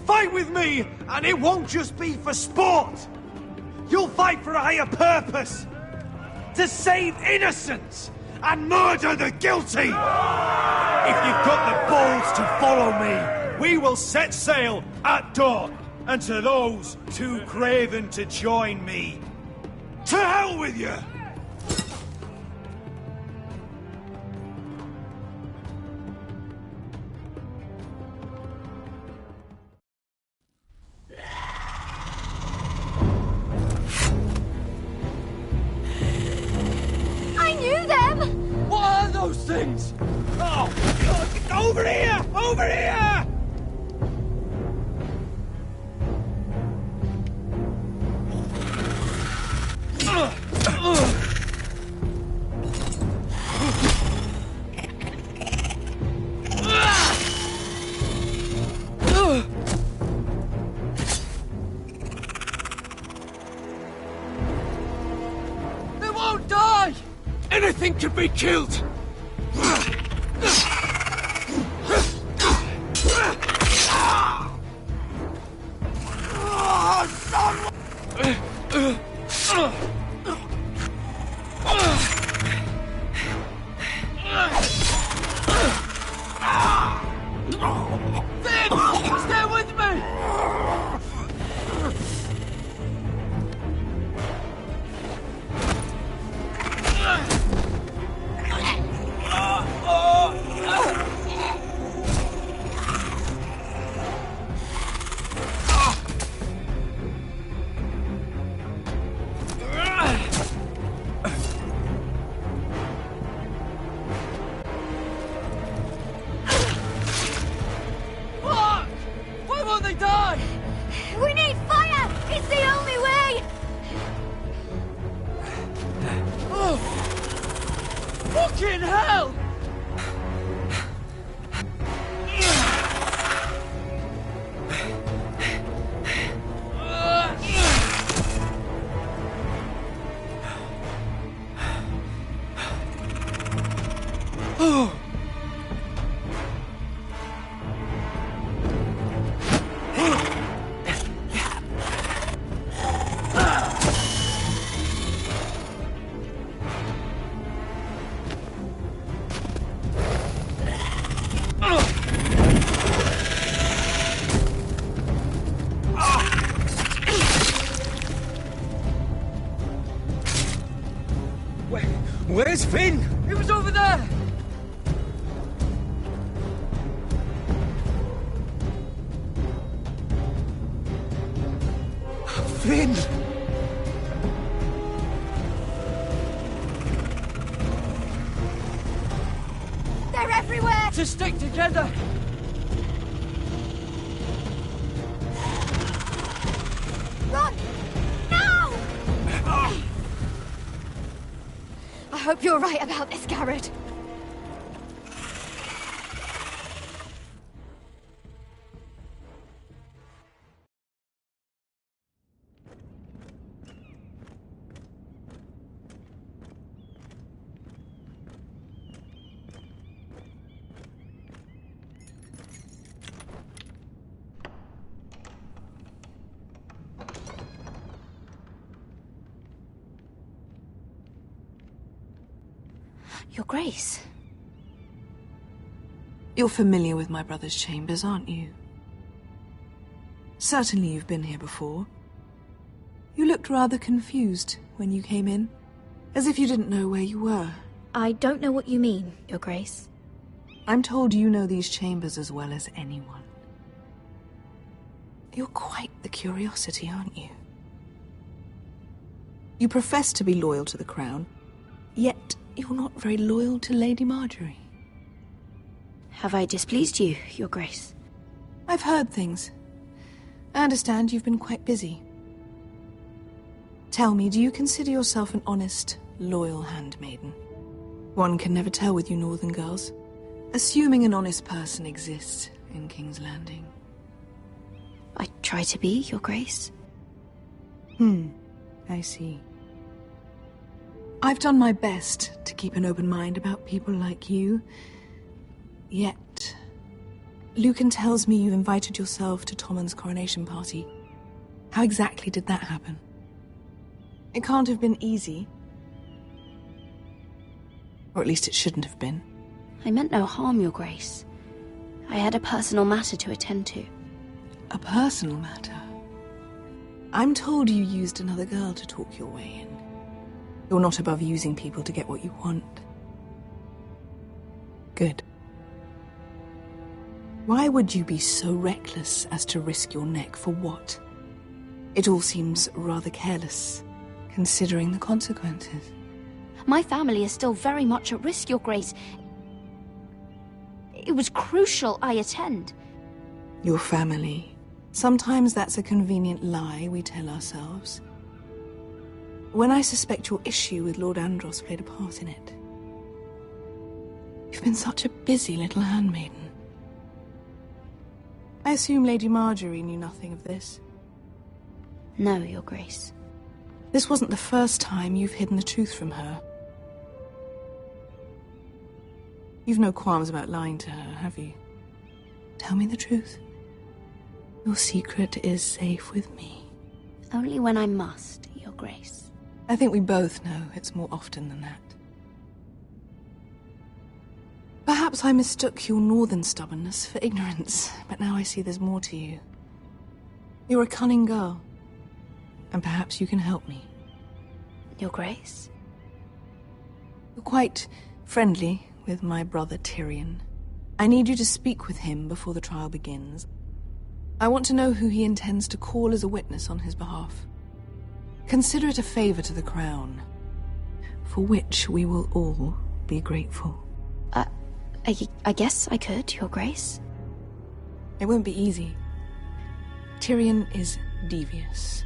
Fight with me, and it won't just be for sport. You'll fight for a higher purpose. To save innocents and murder the guilty. If you've got the balls to follow me, we will set sail at dawn. And to those too craven to join me, to hell with you! Those things! Oh, God, over here! Over here! They won't die! Anything can be killed! Stay with me! Fucking hell! Where's Finn? He was over there! Finn! They're everywhere! To stick together! Run! No! I hope you're right about this, Garrett. Your Grace. You're familiar with my brother's chambers, aren't you? Certainly you've been here before. You looked rather confused when you came in, as if you didn't know where you were. I don't know what you mean, Your Grace. I'm told you know these chambers as well as anyone. You're quite the curiosity, aren't you? You profess to be loyal to the crown, yet you're not very loyal to Lady Marjorie. Have I displeased you, Your Grace? I've heard things. I understand you've been quite busy. Tell me, do you consider yourself an honest, loyal handmaiden? One can never tell with you northern girls. Assuming an honest person exists in King's Landing. I try to be, Your Grace. I see. I've done my best to keep an open mind about people like you. Yet, Lucan tells me you invited yourself to Tommen's coronation party. How exactly did that happen? It can't have been easy. Or at least it shouldn't have been. I meant no harm, Your Grace. I had a personal matter to attend to. A personal matter? I'm told you used another girl to talk your way in. You're not above using people to get what you want. Good. Why would you be so reckless as to risk your neck for what? It all seems rather careless, considering the consequences. My family is still very much at risk, Your Grace. It was crucial I attend. Your family. Sometimes that's a convenient lie we tell ourselves. When I suspect your issue with Lord Andros played a part in it. You've been such a busy little handmaiden. I assume Lady Marjorie knew nothing of this. No, Your Grace. This wasn't the first time you've hidden the truth from her. You've no qualms about lying to her, have you? Tell me the truth. Your secret is safe with me. Only when I must, Your Grace. I think we both know it's more often than that. Perhaps I mistook your northern stubbornness for ignorance, but now I see there's more to you. You're a cunning girl, and perhaps you can help me. Your Grace? You're quite friendly with my brother Tyrion. I need you to speak with him before the trial begins. I want to know who he intends to call as a witness on his behalf. Consider it a favor to the crown, for which we will all be grateful. I guess I could, Your Grace. It won't be easy. Tyrion is devious.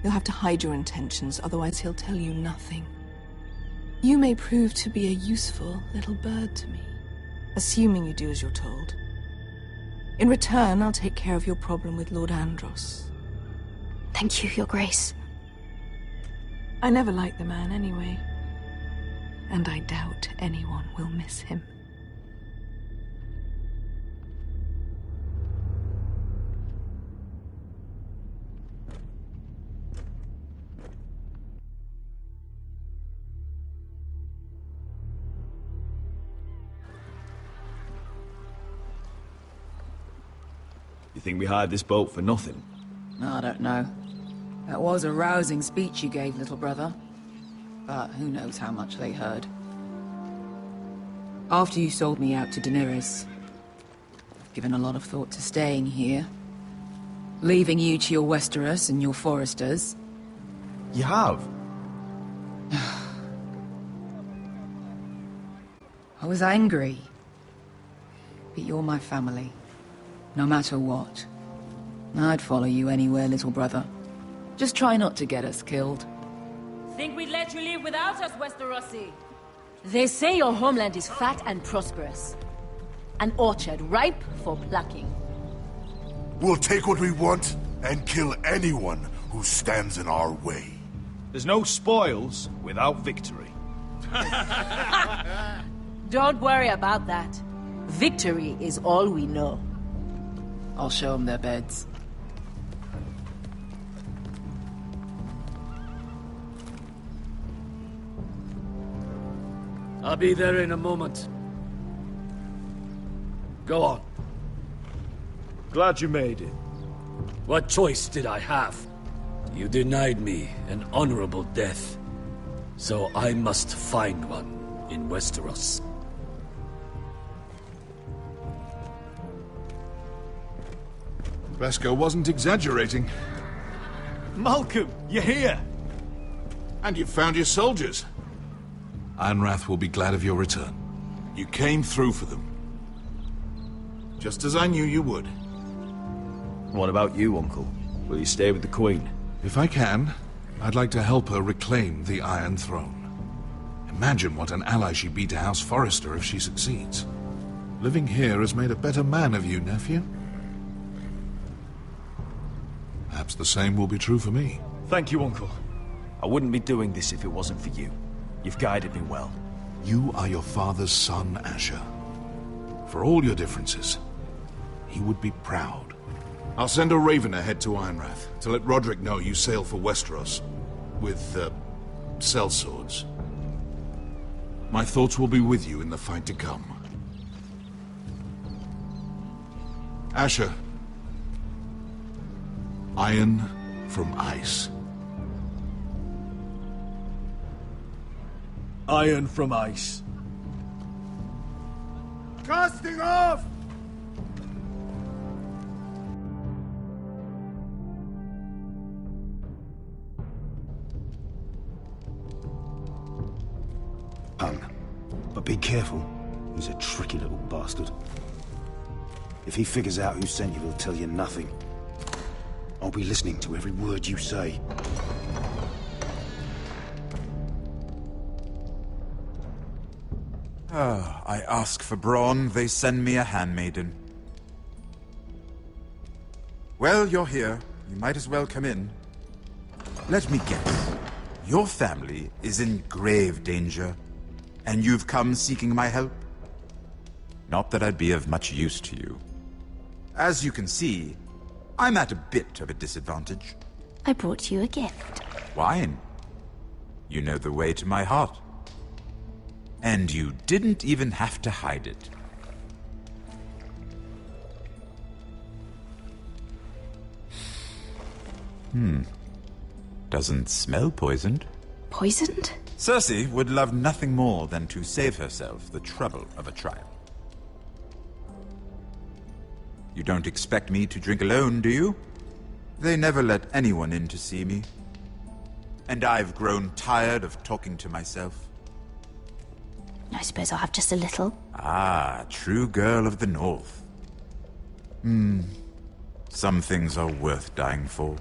You'll have to hide your intentions, otherwise he'll tell you nothing. You may prove to be a useful little bird to me, assuming you do as you're told. In return, I'll take care of your problem with Lord Andros. Thank you, Your Grace. I never liked the man anyway, and I doubt anyone will miss him. You think we hired this boat for nothing? I don't know. That was a rousing speech you gave, little brother. But who knows how much they heard. After you sold me out to Daenerys, I've given a lot of thought to staying here. Leaving you to your Westeros and your Foresters. You have? I was angry. But you're my family. No matter what. I'd follow you anywhere, little brother. Just try not to get us killed. Think we'd let you leave without us, Westerosi? They say your homeland is fat and prosperous. An orchard ripe for plucking. We'll take what we want and kill anyone who stands in our way. There's no spoils without victory. Don't worry about that. Victory is all we know. I'll show them their beds. I'll be there in a moment. Go on. Glad you made it. What choice did I have? You denied me an honorable death, so I must find one in Westeros. Bresco wasn't exaggerating. Malcolm, you're here! And you've found your soldiers. Ironrath will be glad of your return. You came through for them. Just as I knew you would. What about you, Uncle? Will you stay with the Queen? If I can, I'd like to help her reclaim the Iron Throne. Imagine what an ally she'd be to House Forrester if she succeeds. Living here has made a better man of you, nephew. Perhaps the same will be true for me. Thank you, Uncle. I wouldn't be doing this if it wasn't for you. You've guided me well. You are your father's son, Asher. For all your differences, he would be proud. I'll send a raven ahead to Ironrath to let Roderick know you sail for Westeros with, sellswords. My thoughts will be with you in the fight to come. Asher. Iron from ice. Iron from ice. Casting off! But be careful. He's a tricky little bastard. If he figures out who sent you, he'll tell you nothing. I'll be listening to every word you say. I ask for brawn, they send me a handmaiden. Well, you're here. You might as well come in. Let me guess. Your family is in grave danger, and you've come seeking my help? Not that I'd be of much use to you. As you can see, I'm at a bit of a disadvantage. I brought you a gift. Wine. You know the way to my heart. And you didn't even have to hide it. Doesn't smell poisoned. Poisoned? Cersei would love nothing more than to save herself the trouble of a trial. You don't expect me to drink alone, do you? They never let anyone in to see me. And I've grown tired of talking to myself. I suppose I'll have just a little. Ah, true girl of the North. Some things are worth dying for.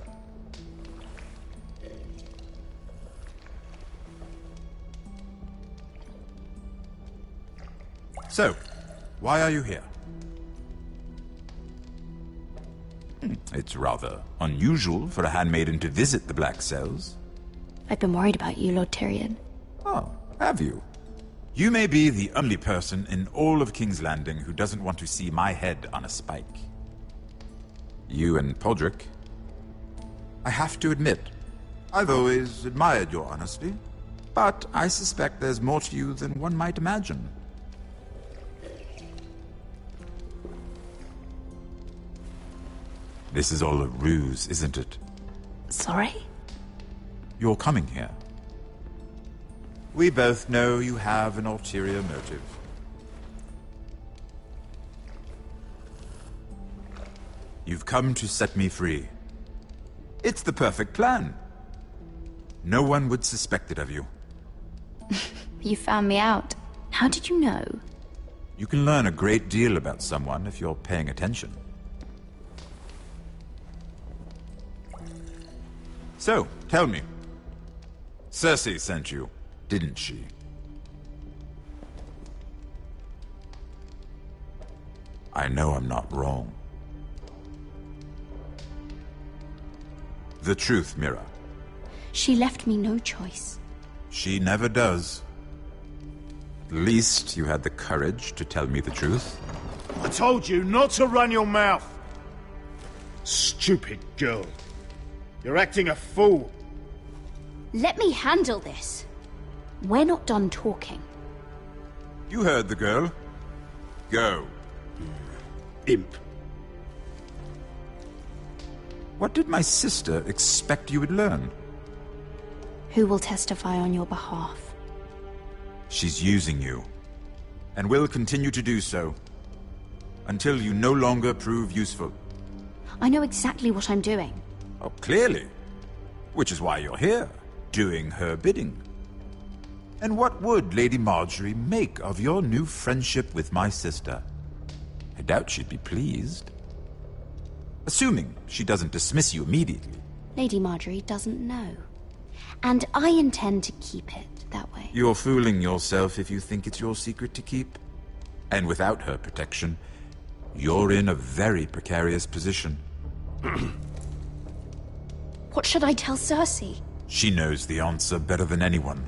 So, why are you here? It's rather unusual for a handmaiden to visit the Black Cells. I've been worried about you, Lord Tyrion. Oh, have you? You may be the only person in all of King's Landing who doesn't want to see my head on a spike. You and Podrick. I have to admit, I've always admired your honesty, but I suspect there's more to you than one might imagine. This is all a ruse, isn't it? Sorry? You're coming here. We both know you have an ulterior motive. You've come to set me free. It's the perfect plan. No one would suspect it of you. You found me out. How did you know? You can learn a great deal about someone if you're paying attention. So, tell me. Cersei sent you, didn't she? I know I'm not wrong. The truth, Mira. She left me no choice. She never does. At least you had the courage to tell me the truth. I told you not to run your mouth! Stupid girl. You're acting a fool. Let me handle this. We're not done talking. You heard the girl. Go. Imp. What did my sister expect you would learn? Who will testify on your behalf? She's using you, and will continue to do so, until you no longer prove useful. I know exactly what I'm doing. Oh, clearly. Which is why you're here, doing her bidding. And what would Lady Marjorie make of your new friendship with my sister? I doubt she'd be pleased. Assuming she doesn't dismiss you immediately. Lady Marjorie doesn't know. And I intend to keep it that way. You're fooling yourself if you think it's your secret to keep. And without her protection, you're in a very precarious position. What should I tell Cersei? She knows the answer better than anyone.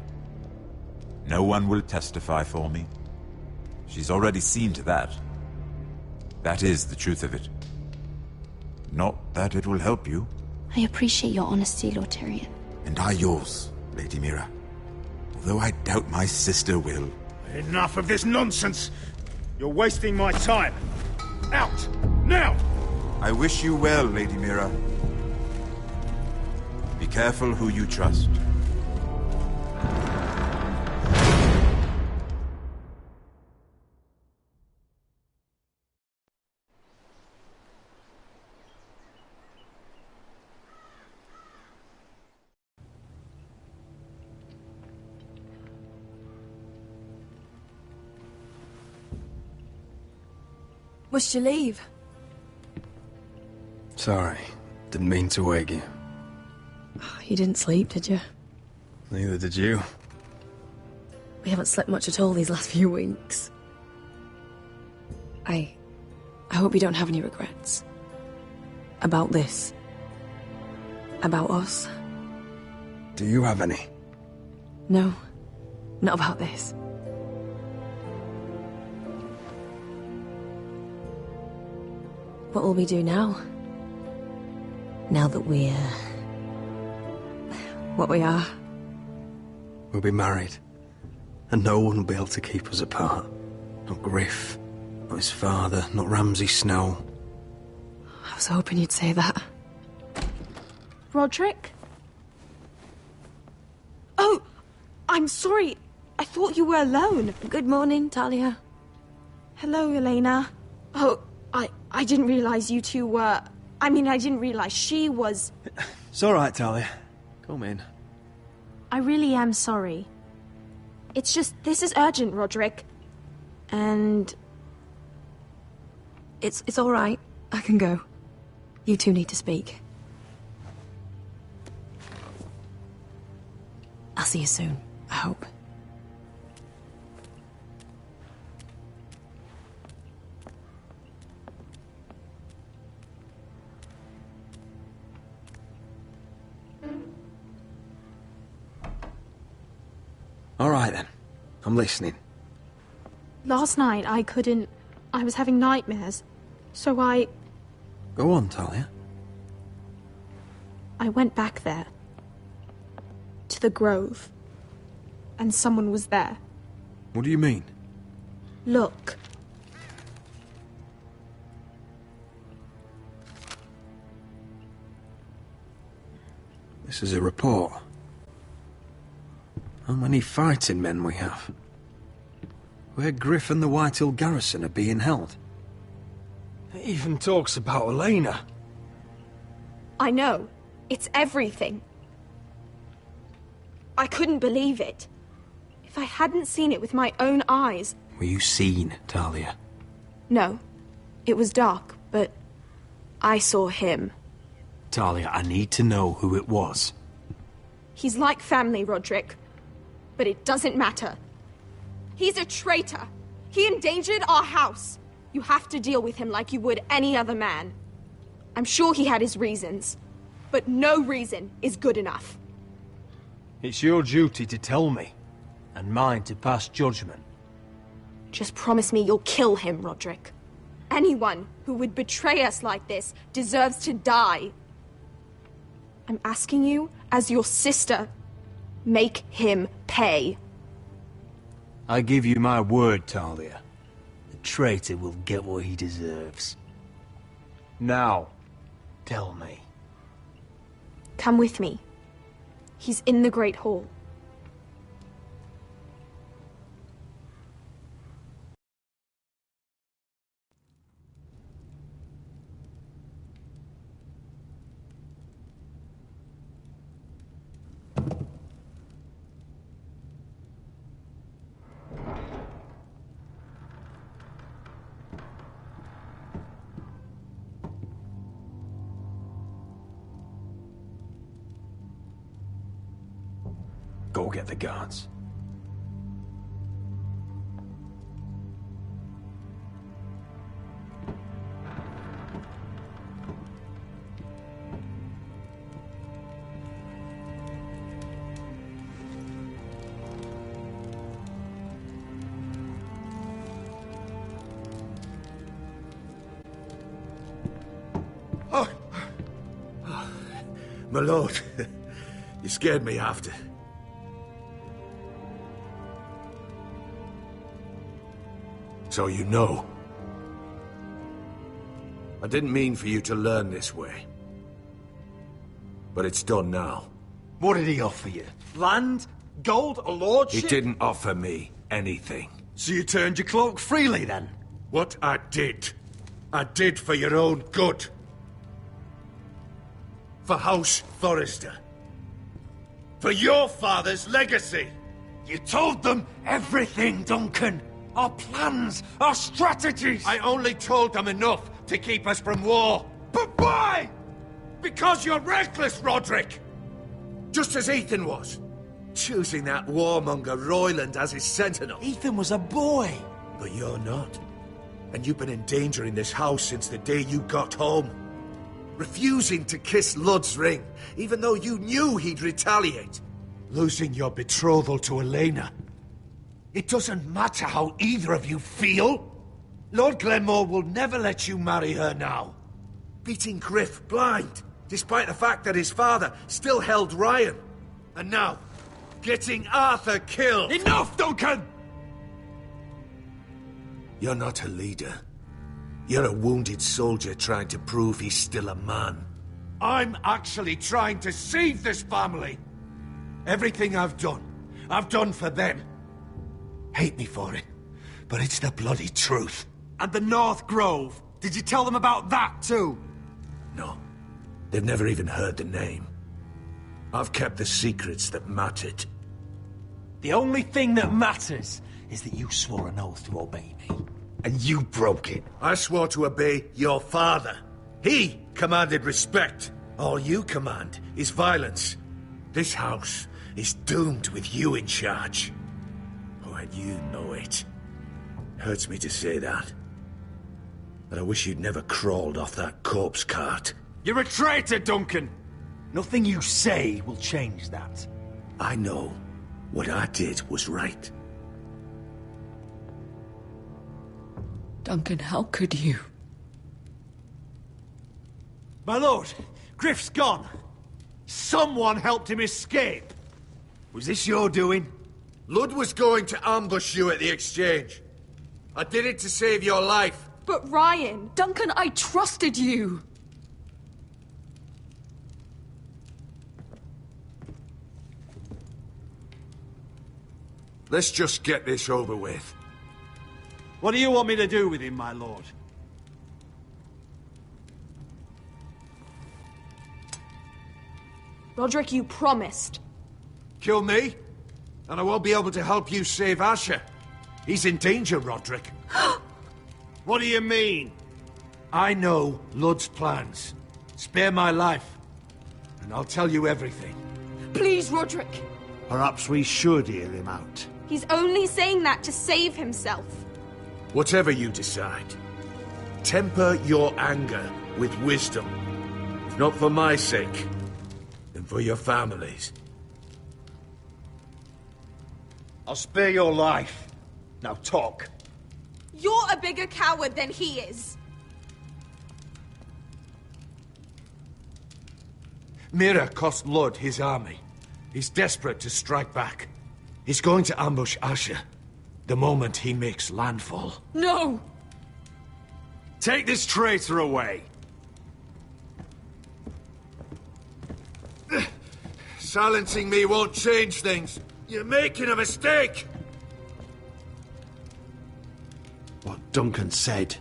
No one will testify for me. She's already seen to that. That is the truth of it. Not that it will help you. I appreciate your honesty, Lord Tyrion. And I yours, Lady Mira. Although I doubt my sister will. Enough of this nonsense! You're wasting my time! Out! Now! I wish you well, Lady Mira. Be careful who you trust. Must you leave? Sorry. Didn't mean to wake you. You didn't sleep, did you? Neither did you. We haven't slept much at all these last few weeks. I hope you don't have any regrets. About this. About us. Do you have any? No. Not about this. What will we do now? Now that we're... what we are? We'll be married. And no one will be able to keep us apart. Not Griff, not his father, not Ramsay Snow. I was hoping you'd say that. Roderick? Oh! I'm sorry. I thought you were alone. Good morning, Talia. Hello, Elena. Oh, I didn't realize you two were... I mean, I didn't realize she was... It's all right, Talia. Come in. I really am sorry. It's just, this is urgent, Roderick. And... It's all right. I can go. You two need to speak. I'll see you soon, I hope. All right, then. I'm listening. Last night, I was having nightmares. So I Go on, Talia. went back there. To the grove. And someone was there. What do you mean? Look. This is a report. How many fighting men we have? Where Griff and the Whitehill garrison are being held. It even talks about Elena. I know. It's everything. I couldn't believe it. If I hadn't seen it with my own eyes... Were you seen, Talia? No. It was dark, but I saw him. Talia, I need to know who it was. He's like family, Roderick. But it doesn't matter. He's a traitor. He endangered our house. You have to deal with him like you would any other man. I'm sure he had his reasons. But no reason is good enough. It's your duty to tell me, and mine to pass judgment. Just promise me you'll kill him, Roderick. Anyone who would betray us like this deserves to die. I'm asking you, as your sister, make him pay. I give you my word, Talia. The traitor will get what he deserves. Now, tell me. Come with me. He's in the Great Hall. Go get the guards. My lord, you scared me after. So you know. I didn't mean for you to learn this way. But it's done now. What did he offer you? Land? Gold? A lordship? He didn't offer me anything. So you turned your cloak freely, then? What I did for your own good. For House Forrester. For your father's legacy. You told them everything, Duncan! Our plans, our strategies! I only told them enough to keep us from war. But why? Because you're reckless, Roderick! Just as Ethan was. Choosing that warmonger Royland as his sentinel. Ethan was a boy. But you're not. And you've been endangering this house since the day you got home. Refusing to kiss Lud's ring, even though you knew he'd retaliate. Losing your betrothal to Elena. It doesn't matter how either of you feel. Lord Glenmore will never let you marry her now. Beating Griff blind, despite the fact that his father still held Ryan. And now, getting Arthur killed. Enough, Duncan! You're not a leader. You're a wounded soldier trying to prove he's still a man. I'm actually trying to save this family. Everything I've done for them. Hate me for it, but it's the bloody truth. And the North Grove? Did you tell them about that too? No. They've never even heard the name. I've kept the secrets that mattered. The only thing that matters is that you swore an oath to obey me. And you broke it. I swore to obey your father. He commanded respect. All you command is violence. This house is doomed with you in charge. Oh, and you know it. Hurts me to say that. But I wish you'd never crawled off that corpse cart. You're a traitor, Duncan! Nothing you say will change that. I know what I did was right. Duncan, how could you? My lord, Griff's gone. Someone helped him escape. Was this your doing? Lud was going to ambush you at the exchange. I did it to save your life. But Ryan... Duncan, I trusted you! Let's just get this over with. What do you want me to do with him, my lord? Roderick, you promised. Kill me, and I won't be able to help you save Asher. He's in danger, Roderick. What do you mean? I know Lud's plans. Spare my life, and I'll tell you everything. Please, Roderick. Perhaps we should hear him out. He's only saying that to save himself. Whatever you decide, temper your anger with wisdom. Not for my sake, and for your families. I'll spare your life. Now talk. You're a bigger coward than he is. Mira cost Lud his army. He's desperate to strike back. He's going to ambush Asher. The moment he makes landfall. No! Take this traitor away! Silencing me won't change things. You're making a mistake! What Duncan said.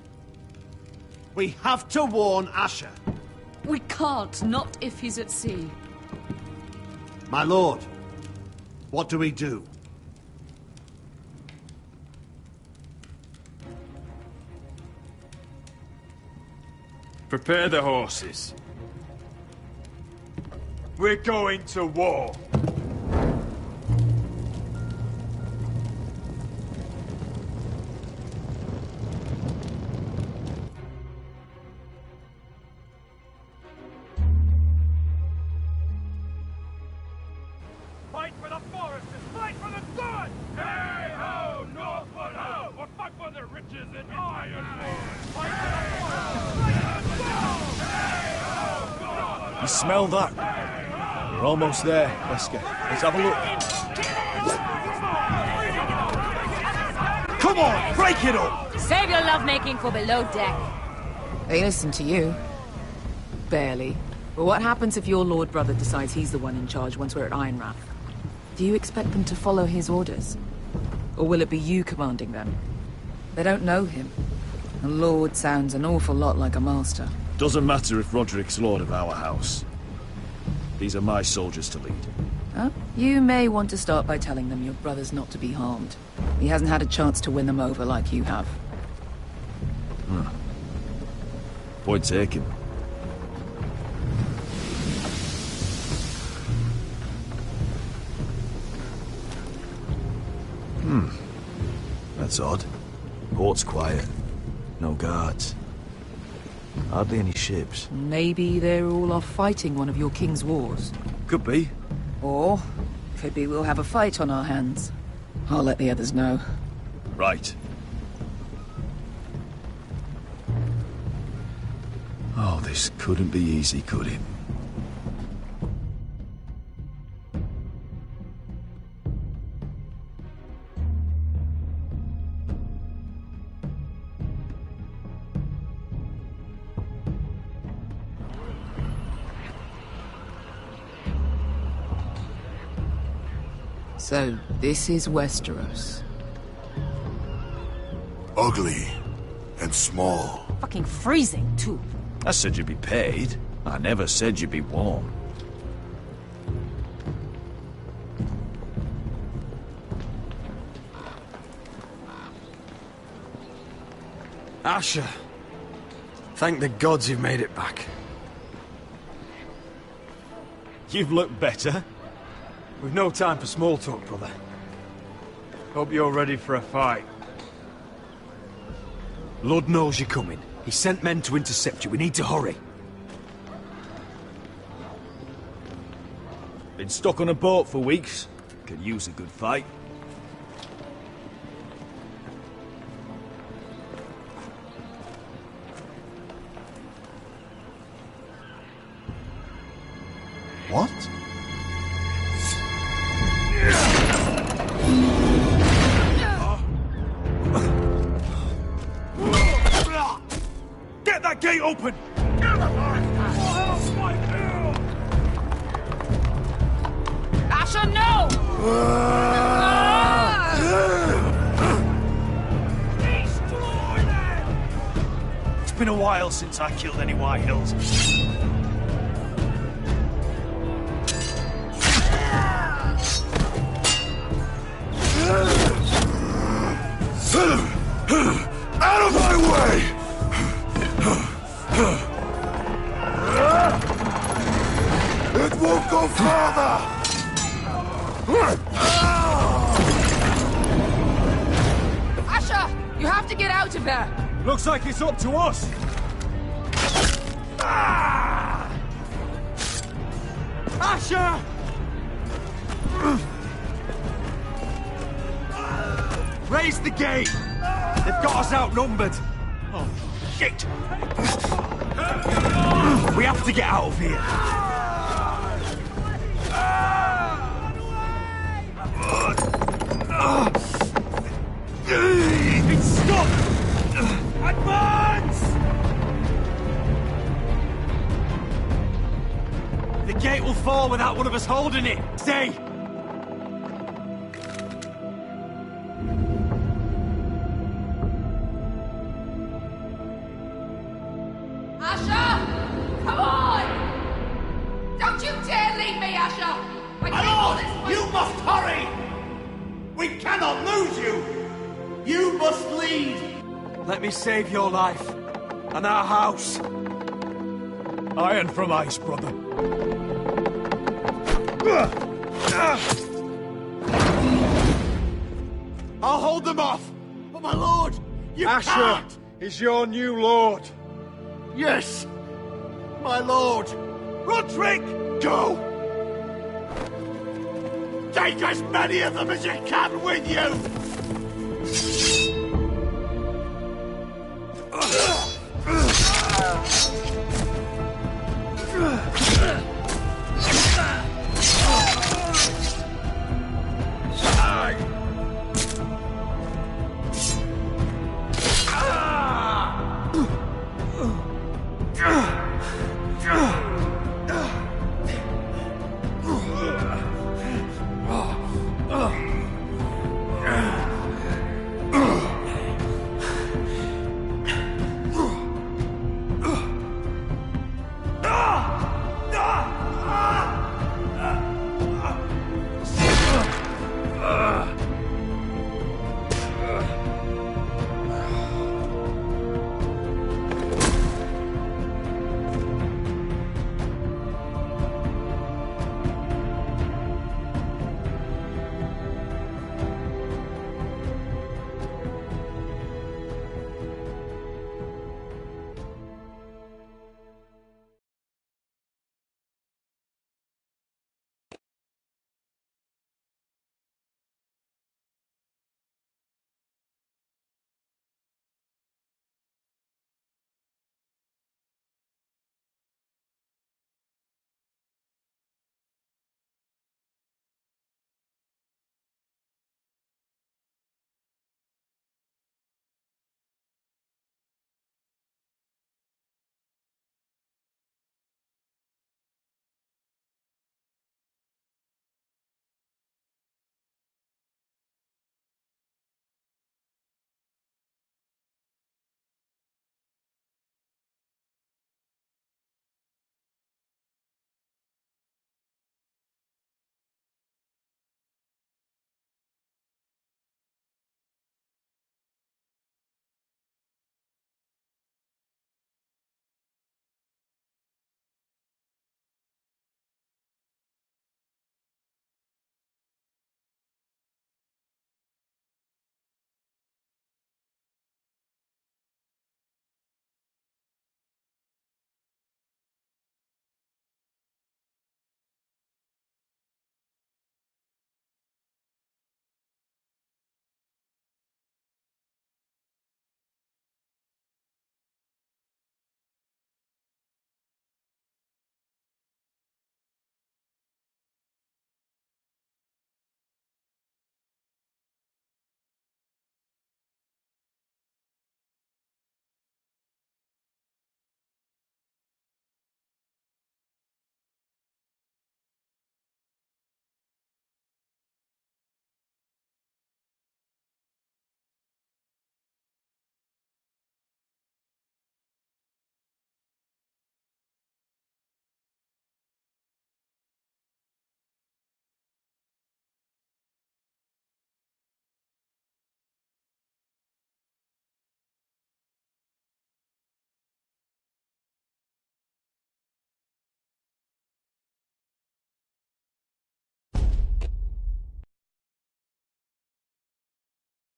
We have to warn Asher. We can't, not if he's at sea. My lord, what do we do? Prepare the horses. We're going to war. Fight for the foresters! Fight for the sword! Hey ho, northward ho! Or fight for the riches in ironwood! Fight for the foresters! Fight for the sword! Hey ho, You smell that? We're almost there, Wesker. Let's have a look. Come on, break it up! Save your lovemaking for below deck. They listen to you. Barely. But what happens if your lord brother decides he's the one in charge once we're at Ironrath? Do you expect them to follow his orders? Or will it be you commanding them? They don't know him. A lord sounds an awful lot like a master. Doesn't matter if Roderick's lord of our house. These are my soldiers to lead. Huh? You may want to start by telling them your brother's not to be harmed. He hasn't had a chance to win them over like you have. Point taken. That's odd. Port's quiet. No guards. Hardly any ships. Maybe they're all off fighting one of your king's wars. Could be. Or, could be we'll have a fight on our hands. I'll let the others know. Right. Oh, this couldn't be easy, could it? So, this is Westeros. Ugly and small. Fucking freezing, too. I said you'd be paid. I never said you'd be warm. Asher. Thank the gods you've made it back. You've looked better. We've no time for small talk, brother. Hope you're ready for a fight. Lord knows you're coming. He sent men to intercept you. We need to hurry. Been stuck on a boat for weeks. Could use a good fight. What? Get that gate open! Asher, no! It's been a while since I killed any White Hills. Out of my way! It won't go farther! Asher, you have to get out of there! Looks like it's up to us! Asher! Raise the gate! They've got us outnumbered! Oh, shit! We have to get out of here! holding it? Stay! Asher! Come on! Don't you dare leave me, Asher! My lord, you must hurry! We cannot lose you! You must lead! Let me save your life, and our house. Iron from ice, brother. I'll hold them off! But my lord, you Asher can't! is your new lord. Yes, my lord. Roderick, go! Take as many of them as you can with you!